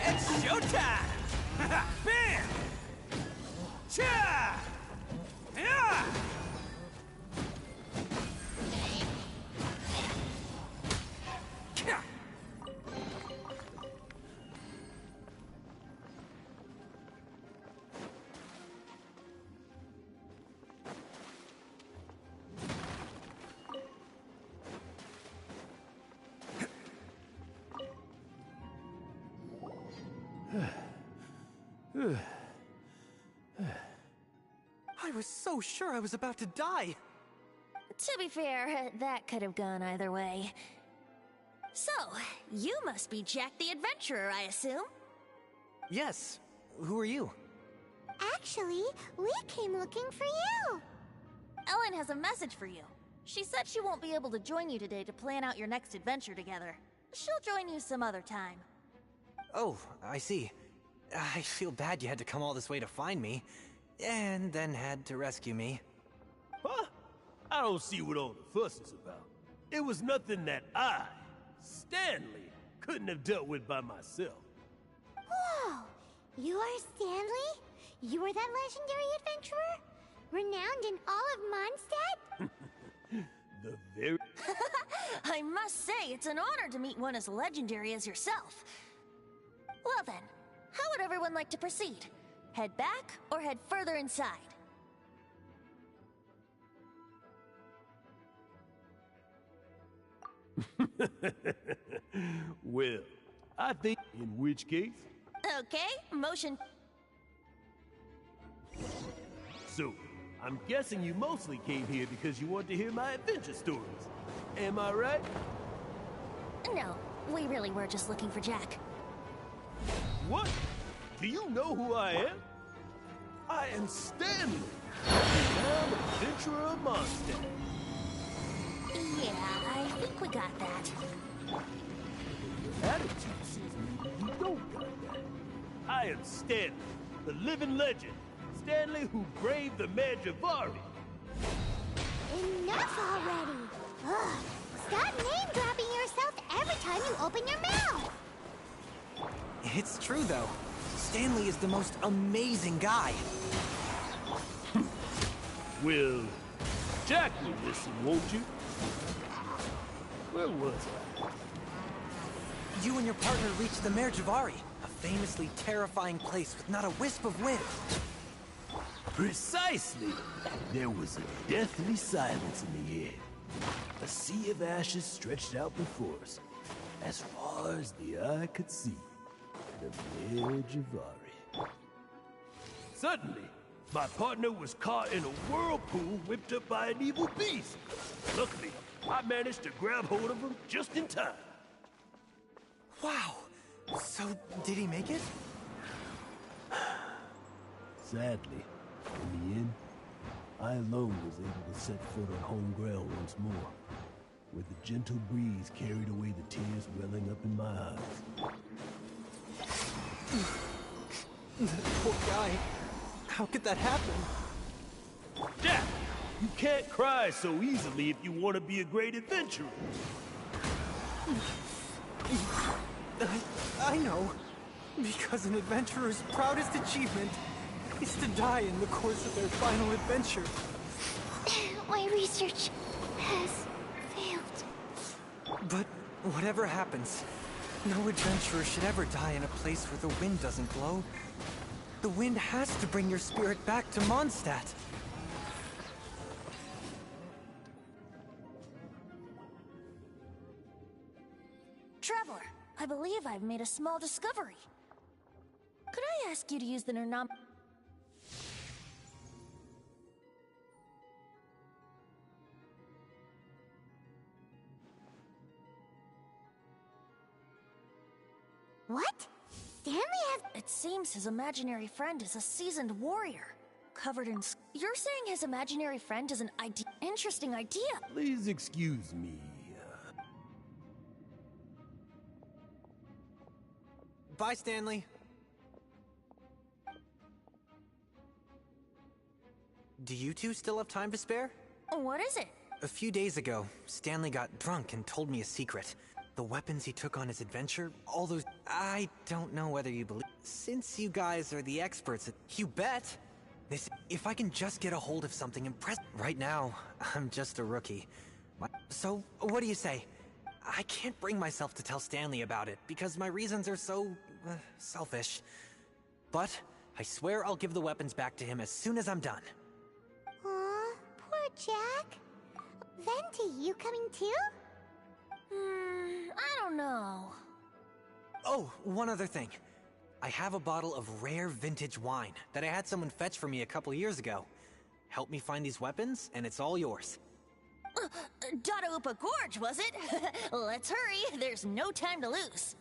Speaker 1: It's showtime! Bam! Cha! Yeah!
Speaker 21: I was so sure I was about to die.
Speaker 15: To be fair, that could have gone either way. So, you must be Jack the Adventurer, I assume?
Speaker 21: Yes. Who are you?
Speaker 5: Actually, we came looking for you.
Speaker 15: Ellen has a message for you. She said she won't be able to join you today to plan out your next adventure together. She'll join you some other time.
Speaker 21: Oh, I see. I feel bad you had to come all this way to find me, and then had to rescue me.
Speaker 10: Huh? I don't see what all the fuss is about. It was nothing that I, Stanley, couldn't have dealt with by myself.
Speaker 5: Whoa! You are Stanley? You were that legendary adventurer? Renowned in all of Mondstadt?
Speaker 10: The very...
Speaker 15: I must say, it's an honor to meet one as legendary as yourself. Well then, how would everyone like to proceed? Head back or head further inside?
Speaker 10: Well, I think in which case...
Speaker 15: Okay, motion.
Speaker 10: So, I'm guessing you mostly came here because you want to hear my adventure stories. Am I right?
Speaker 15: No, we really were just looking for Jack.
Speaker 10: What? Do you know who I am? I am Stanley, renowned adventurer of Mondstadt.
Speaker 15: Yeah, I think we got that.
Speaker 10: Your attitude says maybe you don't got that. I am Stanley, the living legend. Stanley who braved the Manjavari.
Speaker 5: Enough already! Ugh. Stop name-dropping yourself every time you open your mouth!
Speaker 21: It's true, though. Stanley is the most amazing guy.
Speaker 10: Well, Jack will listen, won't you? Where was I?
Speaker 21: You and your partner reached the Merjavari, a famously terrifying place with not a wisp of wind.
Speaker 10: Precisely! There was a deathly silence in the air. A sea of ashes stretched out before us, as far as the eye could see. The Merjavari. Suddenly, my partner was caught in a whirlpool whipped up by an evil beast. Luckily, I managed to grab hold of him just in time.
Speaker 21: Wow! So, did he make it?
Speaker 10: Sadly, in the end, I alone was able to set foot on home ground once more, where the gentle breeze carried away the tears welling up in my eyes.
Speaker 21: That poor guy. How could that happen?
Speaker 10: Jack, you can't cry so easily if you want to be a great adventurer.
Speaker 21: I know. Because an adventurer's proudest achievement is to die in the course of their final adventure.
Speaker 5: My research has failed.
Speaker 21: But whatever happens, no adventurer should ever die in a place where the wind doesn't blow. The wind has to bring your spirit back to Mondstadt.
Speaker 15: Traveler, I believe I've made a small discovery. Could I ask you to use the Nernam...
Speaker 5: What? Stanley has...
Speaker 15: It seems his imaginary friend is a seasoned warrior. Covered in... You're saying his imaginary friend is an interesting idea.
Speaker 10: Please excuse me.
Speaker 21: Bye, Stanley. Do you two still have time to spare?
Speaker 15: What is it?
Speaker 21: A few days ago, Stanley got drunk and told me a secret. The weapons he took on his adventure, all those... I don't know whether you believe... Since you guys are the experts, you bet! If I can just get a hold of something impressive... Right now, I'm just a rookie. So, what do you say? I can't bring myself to tell Stanley about it, because my reasons are so... selfish. But, I swear I'll give the weapons back to him as soon as I'm done.
Speaker 5: Aw, poor Jack. Venti, you coming too?
Speaker 15: I don't know.
Speaker 21: Oh, one other thing.
Speaker 12: I have a bottle of rare vintage wine that I had someone fetch for me a couple years ago. Help me find these weapons, and it's all yours.
Speaker 15: Dadaupa Gorge, was it? Let's hurry, there's no time to lose.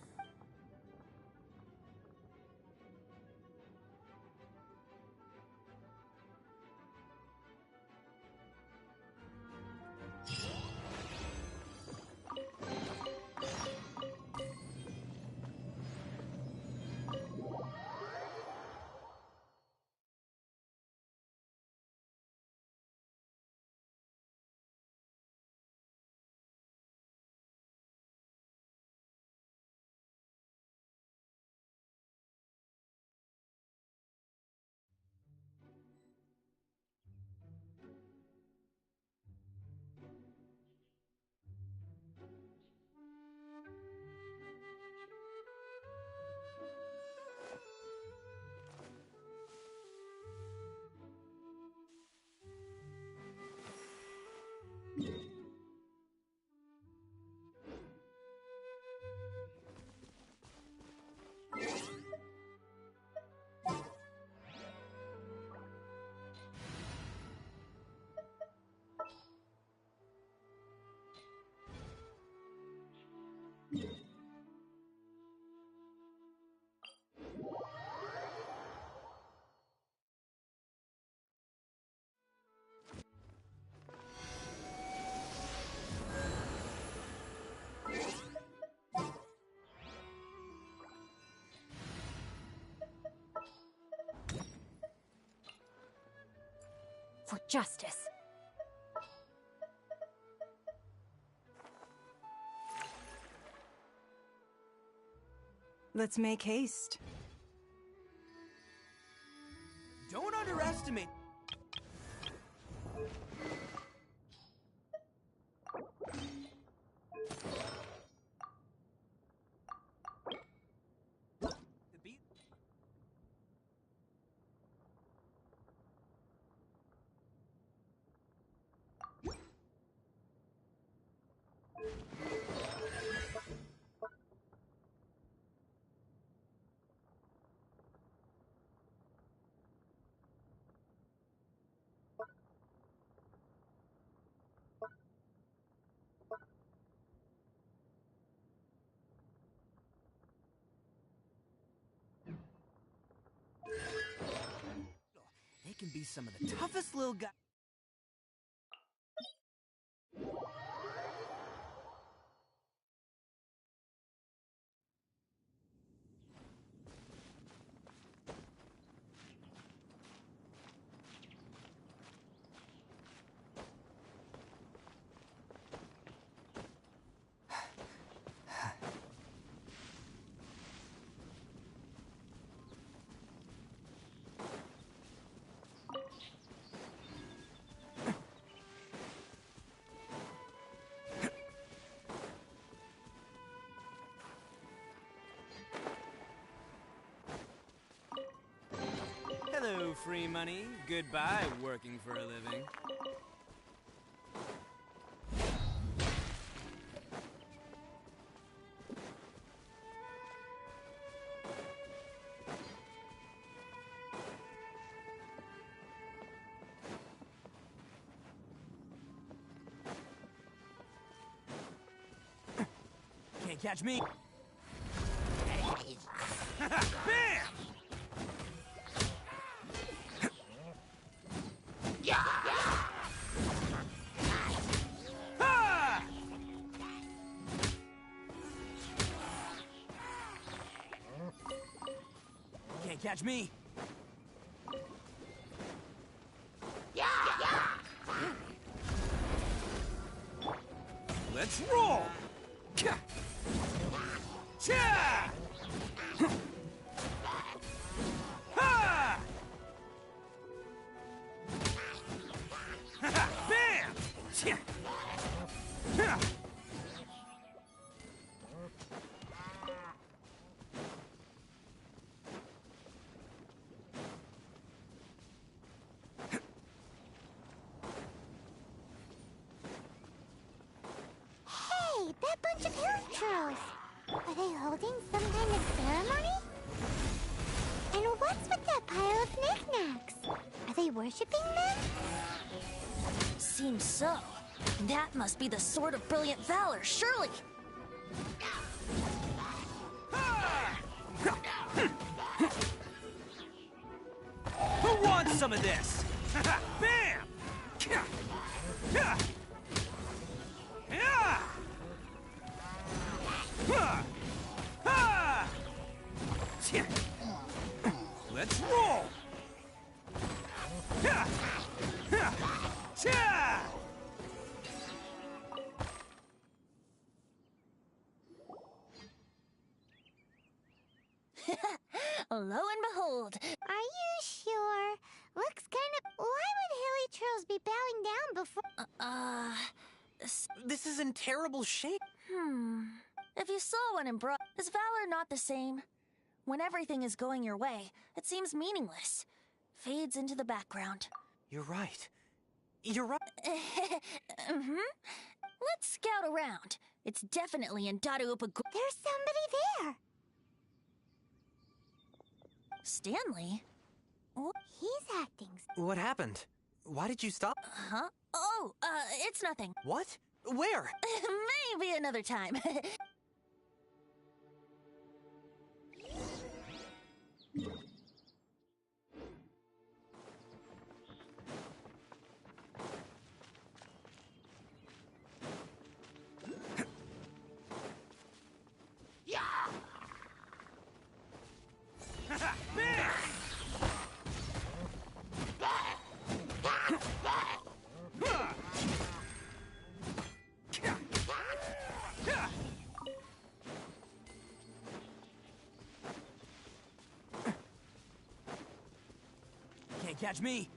Speaker 13: For justice.
Speaker 20: Let's make haste.
Speaker 1: Don't underestimate. They can be some of the toughest little guys. Hello, free money. Goodbye, working for a living. Can't catch me. Bam! Can't catch me. Let's roll. Cha! Ha! Bam!
Speaker 5: Hey, that bunch of hill trolls. Are they holding some kind of ceremony?
Speaker 15: So, that must be the Sword of Brilliant Valor, surely!
Speaker 1: Who wants some of this? Bam! Let's roll!
Speaker 15: Lo and behold.
Speaker 5: Are you sure? Looks kind of... Why would Hilly Churls be bowing down before...
Speaker 12: This is in terrible shape.
Speaker 15: If you saw one in is valor not the same? When everything is going your way, it seems meaningless. Fades into the background.
Speaker 12: You're right. You're right.
Speaker 15: Let's scout around. It's definitely in Daru Upagu.
Speaker 5: There's somebody there.
Speaker 15: Stanley?
Speaker 5: He's acting...
Speaker 12: What happened? Why did you stop?
Speaker 15: Huh? Oh, it's nothing.
Speaker 12: What? Where?
Speaker 15: Maybe another time.
Speaker 1: Can't catch me.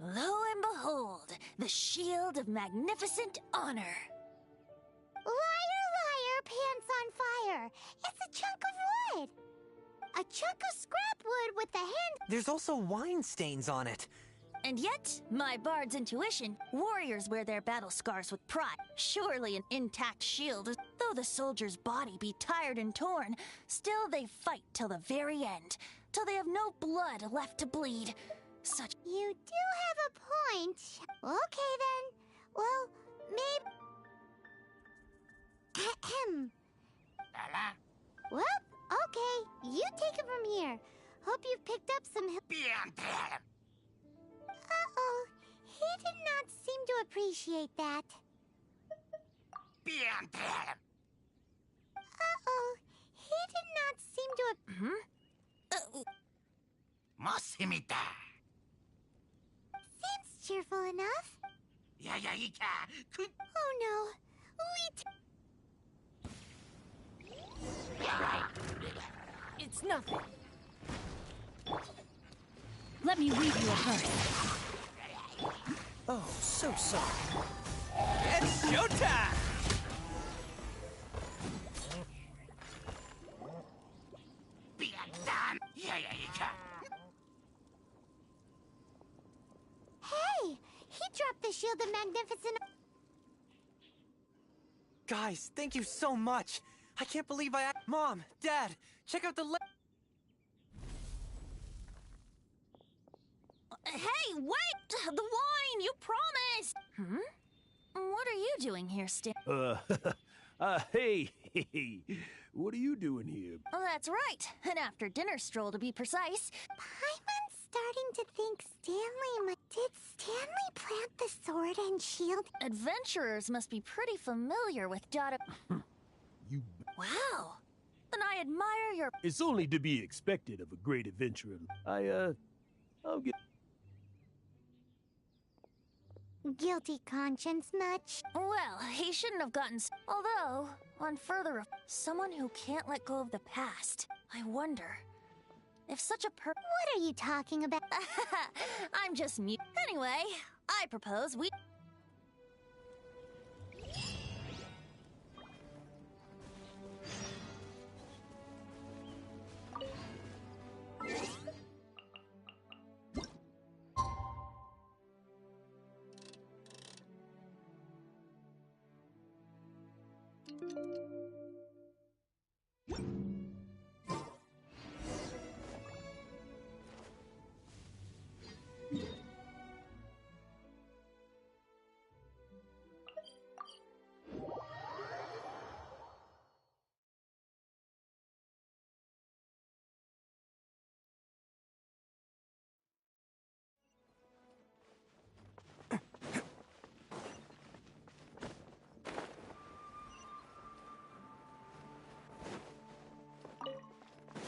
Speaker 15: Lo and behold, the shield of magnificent honor.
Speaker 5: Liar, liar, pants on fire. It's a chunk of wood. A chunk of scrap wood with the hand...
Speaker 12: There's also wine stains on it.
Speaker 15: And yet, my bard's intuition, warriors wear their battle scars with pride. Surely an intact shield, though the soldier's body be tired and torn, still they fight till the very end, till they have no blood left to bleed. Such...
Speaker 5: You do have a point. Okay then. Well, maybe... Ahem. Well, okay. You take it from here. Hope you've picked up some... Uh-oh. He did not seem to appreciate that. Uh-oh. He did not seem to... Seems cheerful enough. Oh no.
Speaker 16: It's nothing. Let me weave you a verse.
Speaker 21: Oh, so sorry.
Speaker 1: It's showtime!
Speaker 5: Hey! He dropped the shield of magnificent...
Speaker 12: Guys, thank you so much. I can't believe Mom, Dad, check out the
Speaker 15: Hey, wait! The wine! You promised! What are you doing here, Stan?
Speaker 10: Hey, what are you doing here?
Speaker 15: That's right. An after-dinner stroll, to be precise.
Speaker 5: Paimon's starting to think Stanley might... Did Stanley plant the sword and shield?
Speaker 15: Adventurers must be pretty familiar with Dada... Wow! Then I admire your...
Speaker 10: It's only to be expected of a great adventurer. I'll get...
Speaker 5: Guilty conscience much?
Speaker 15: Well, he shouldn't have gotten... Although, on further... Someone who can't let go of the past. I wonder... If such a
Speaker 5: What are you talking about?
Speaker 15: I'm just mute. Anyway, I propose we...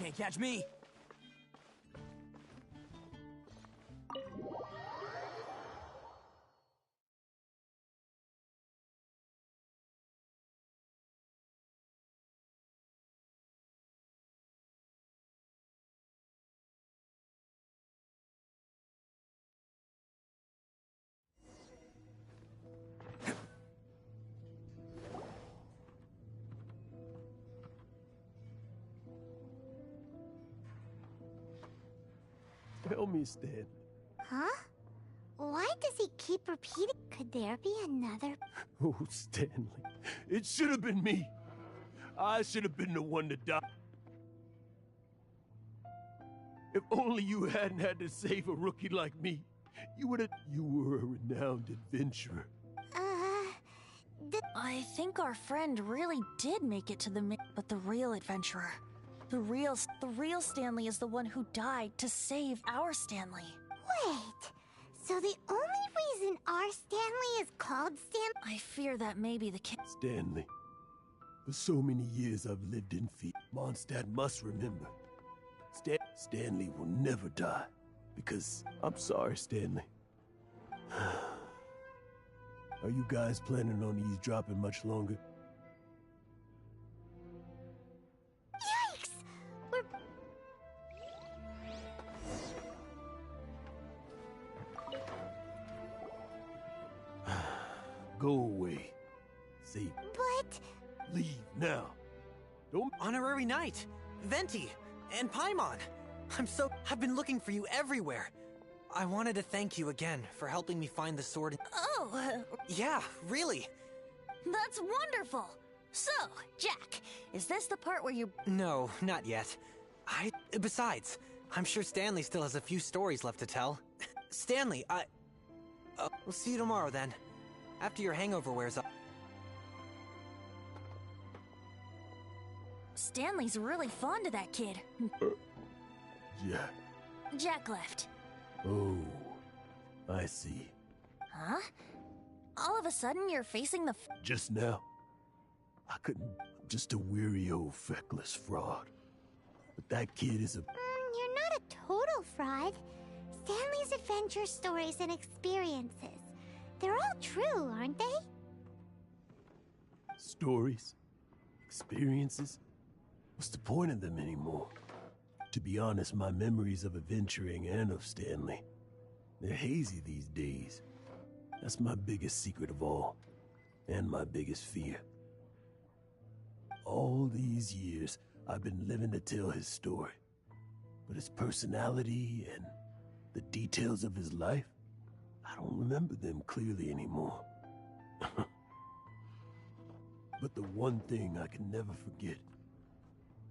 Speaker 1: Can't catch me.
Speaker 10: Tell me, Stan.
Speaker 5: Huh? Why does he keep repeating? Could there be another?
Speaker 10: Oh, Stanley. It should have been me. I should have been the one to die. If only you hadn't had to save a rookie like me, you would have... You were a renowned adventurer.
Speaker 15: I think our friend really did make it to the but the real adventurer. The real Stanley is the one who died to save our Stanley.
Speaker 5: Wait, so the only reason our Stanley is called Stanley?
Speaker 15: I fear that may be the case.
Speaker 10: Stanley. For so many years I've lived in fear. Mondstadt must remember. Stanley will never die. Because... I'm sorry, Stanley. Are you guys planning on eavesdropping much longer?
Speaker 5: Yikes! We're...
Speaker 10: Go away. Say...
Speaker 5: But...
Speaker 10: Leave now. Don't...
Speaker 12: Honorary Knight, Venti, and Paimon. I've been looking for you everywhere. I wanted to thank you again for helping me find the sword.
Speaker 15: Oh!
Speaker 12: Yeah, really.
Speaker 15: That's wonderful! So, Jack, is this the part where you...
Speaker 12: No, not yet. Besides, I'm sure Stanley still has a few stories left to tell. Stanley, we'll see you tomorrow then. After your hangover wears off.
Speaker 15: Stanley's really fond of that kid.
Speaker 10: Jack.
Speaker 15: Jack left.
Speaker 10: Oh, I see.
Speaker 15: Huh? All of a sudden, you're facing the...
Speaker 10: Just now, I couldn't... Just a weary old feckless fraud. But that kid is a...
Speaker 5: You're not a total fraud. Stanley's adventure stories and experiences. They're all true, aren't they?
Speaker 10: Stories? Experiences? What's the point of them anymore? To be honest, my memories of adventuring and of Stanley, they're hazy these days. That's my biggest secret of all, and my biggest fear. All these years, I've been living to tell his story. But his personality and the details of his life, I don't remember them clearly anymore. But the one thing I can never forget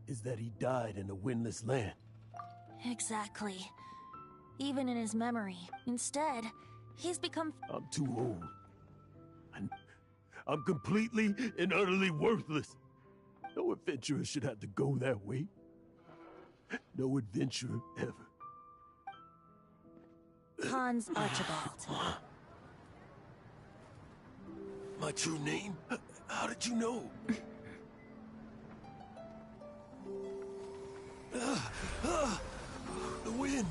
Speaker 10: is that he died in a windless land.
Speaker 15: Exactly. Even in his memory. Instead, he's become...
Speaker 10: I'm too old. I'm completely and utterly worthless. No adventurer should have to go that way. No adventurer ever.
Speaker 15: Hans Archibald.
Speaker 10: My true name? How did you know? The wind.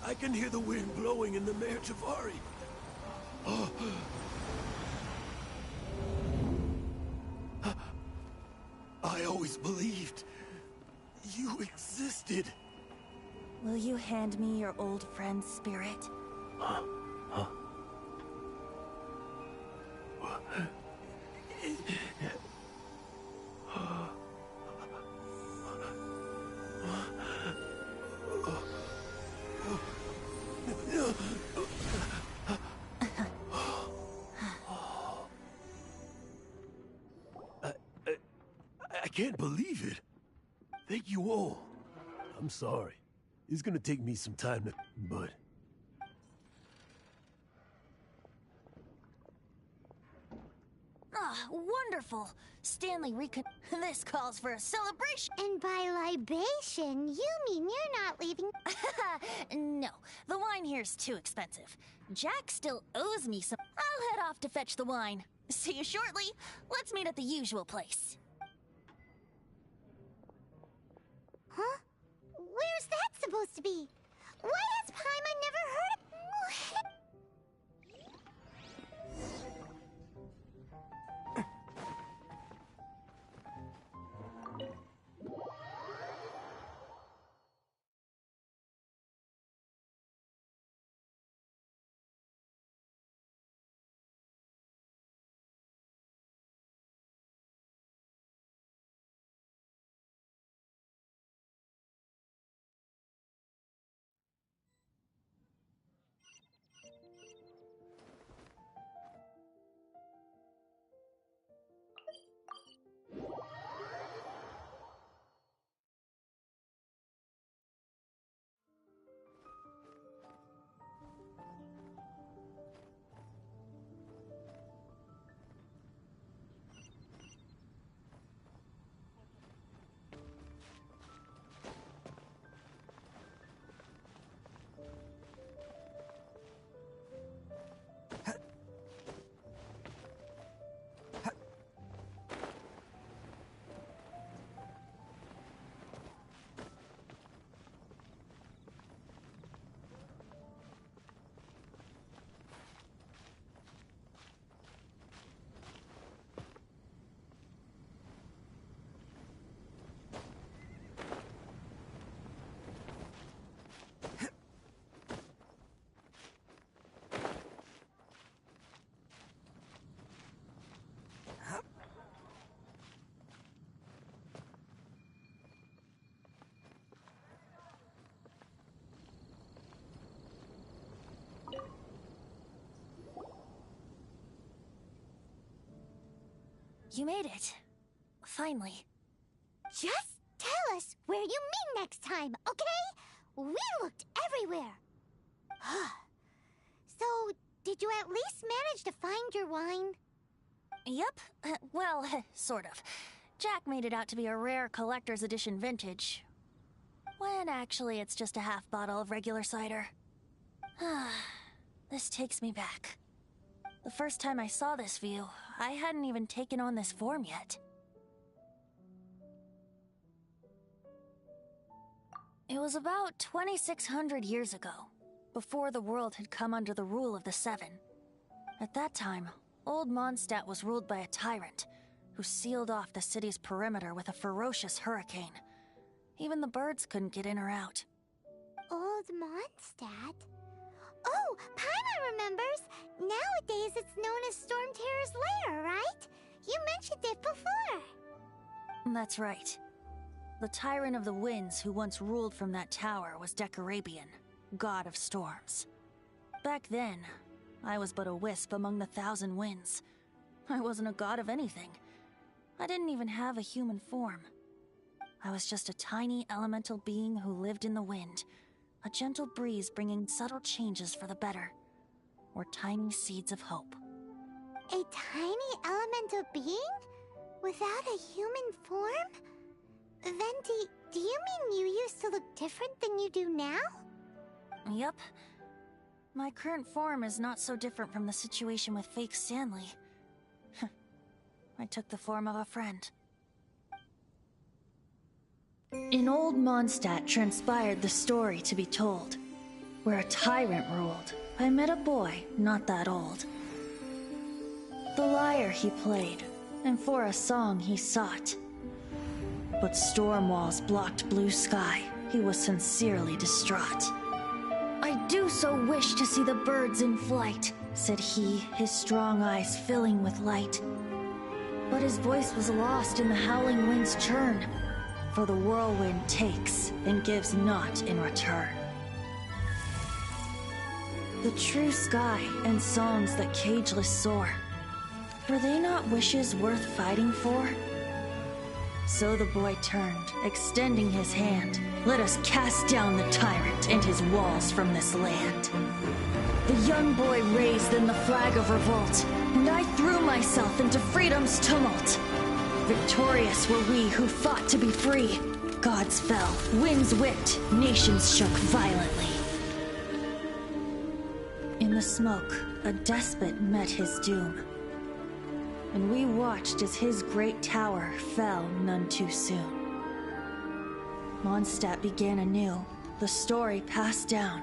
Speaker 10: I can hear the wind blowing in the Mare Javari. I always believed you existed.
Speaker 15: Will you hand me your old friend's spirit?
Speaker 10: Huh? I can't believe it. Thank you all. I'm sorry. It's gonna take me some time to... but...
Speaker 15: Ah, wonderful! Stanley This calls for a celebration!
Speaker 5: And by libation, you mean you're not leaving...
Speaker 15: No, the wine here's too expensive. Jack still owes me some... I'll head off to fetch the wine. See you shortly. Let's meet at the usual place.
Speaker 5: Huh? Where's that supposed to be? Why has Paimon never heard of...
Speaker 15: You made it. Finally.
Speaker 5: Just tell us where you meet next time, okay? We looked everywhere. So, did you at least manage to find your wine?
Speaker 15: Yep. Well, sort of. Jack made it out to be a rare collector's edition vintage. When actually it's just a half bottle of regular cider. This takes me back. The first time I saw this view, I hadn't even taken on this form yet. It was about 2,600 years ago, before the world had come under the rule of the Seven. At that time, Old Mondstadt was ruled by a tyrant, who sealed off the city's perimeter with a ferocious hurricane. Even the birds couldn't get in or out.
Speaker 5: Old Mondstadt? Oh, Paimon remembers! Nowadays it's known as Storm Terror's lair, right? You mentioned it before.
Speaker 15: That's right. The Tyrant of the Winds who once ruled from that tower was Decarabian, god of storms. Back then, I was but a wisp among the 1,000 winds. I wasn't a god of anything. I didn't even have a human form. I was just a tiny elemental being who lived in the wind, a gentle breeze bringing subtle changes for the better, or tiny seeds of hope.
Speaker 5: A tiny elemental being? Without a human form? Venti, do you mean you used to look different than you do now?
Speaker 15: Yep. My current form is not so different from the situation with fake Stanley. I took the form of a friend. In Old Mondstadt transpired the story to be told. Where a tyrant ruled, I met a boy not that old. The lyre he played, and for a song he sought. But storm walls blocked blue sky. He was sincerely distraught. I do so wish to see the birds in flight, said he, his strong eyes filling with light. But his voice was lost in the howling wind's churn, for the whirlwind takes and gives not in return. The true sky and songs that cageless soar, were they not wishes worth fighting for? So the boy turned, extending his hand. Let us cast down the tyrant and his walls from this land. The young boy raised then the flag of revolt, and I threw myself into freedom's tumult. Victorious were we who fought to be free. Gods fell, winds whipped, nations shook violently. In the smoke, a despot met his doom. And we watched as his great tower fell none too soon.
Speaker 9: Mondstadt began anew, the story passed down,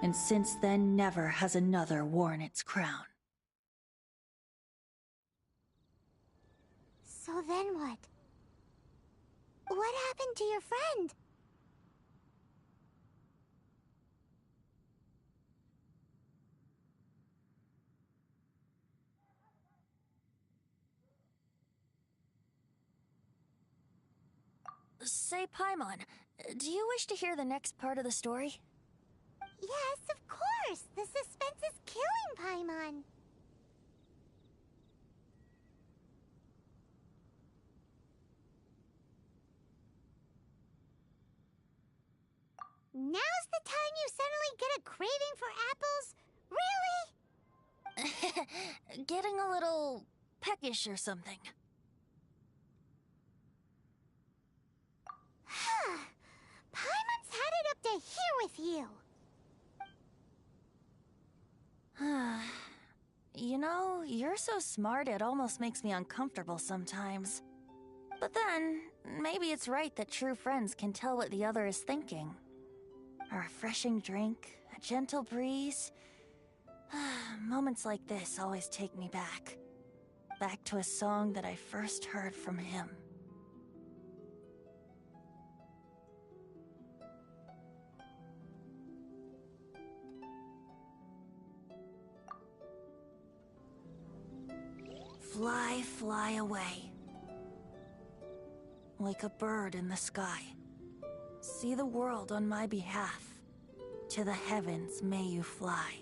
Speaker 9: and since then never has another worn its crown.
Speaker 5: So then what? What happened to your friend?
Speaker 15: Say, Paimon, do you wish to hear the next part of the story?
Speaker 5: Yes, of course! The suspense is killing Paimon! Now's the time you suddenly get a craving for apples? Really?
Speaker 15: Getting a little peckish or something.
Speaker 5: Paimon's had it up to here with you!
Speaker 15: You know, you're so smart it almost makes me uncomfortable sometimes. But then, maybe it's right that true friends can tell what the other is thinking. A refreshing drink, a gentle breeze. Moments like this always take me back. Back to a song that I first heard from him. Fly, fly away. Like a bird in the sky. See the world on my behalf. To the heavens may you fly.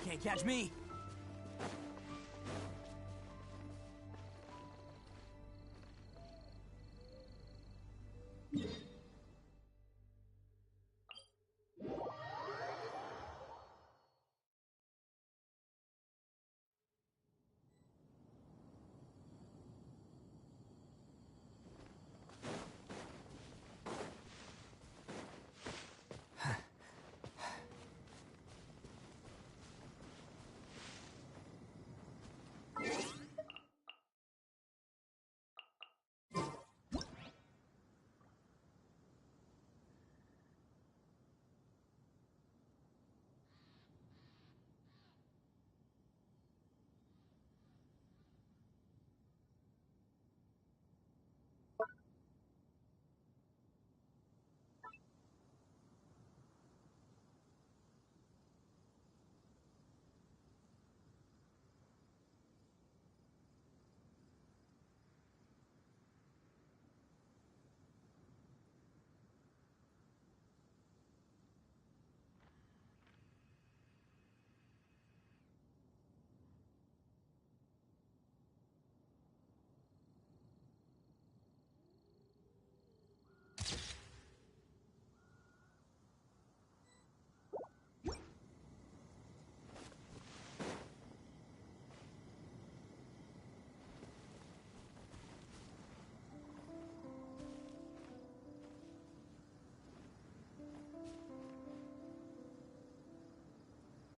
Speaker 1: Can't catch me.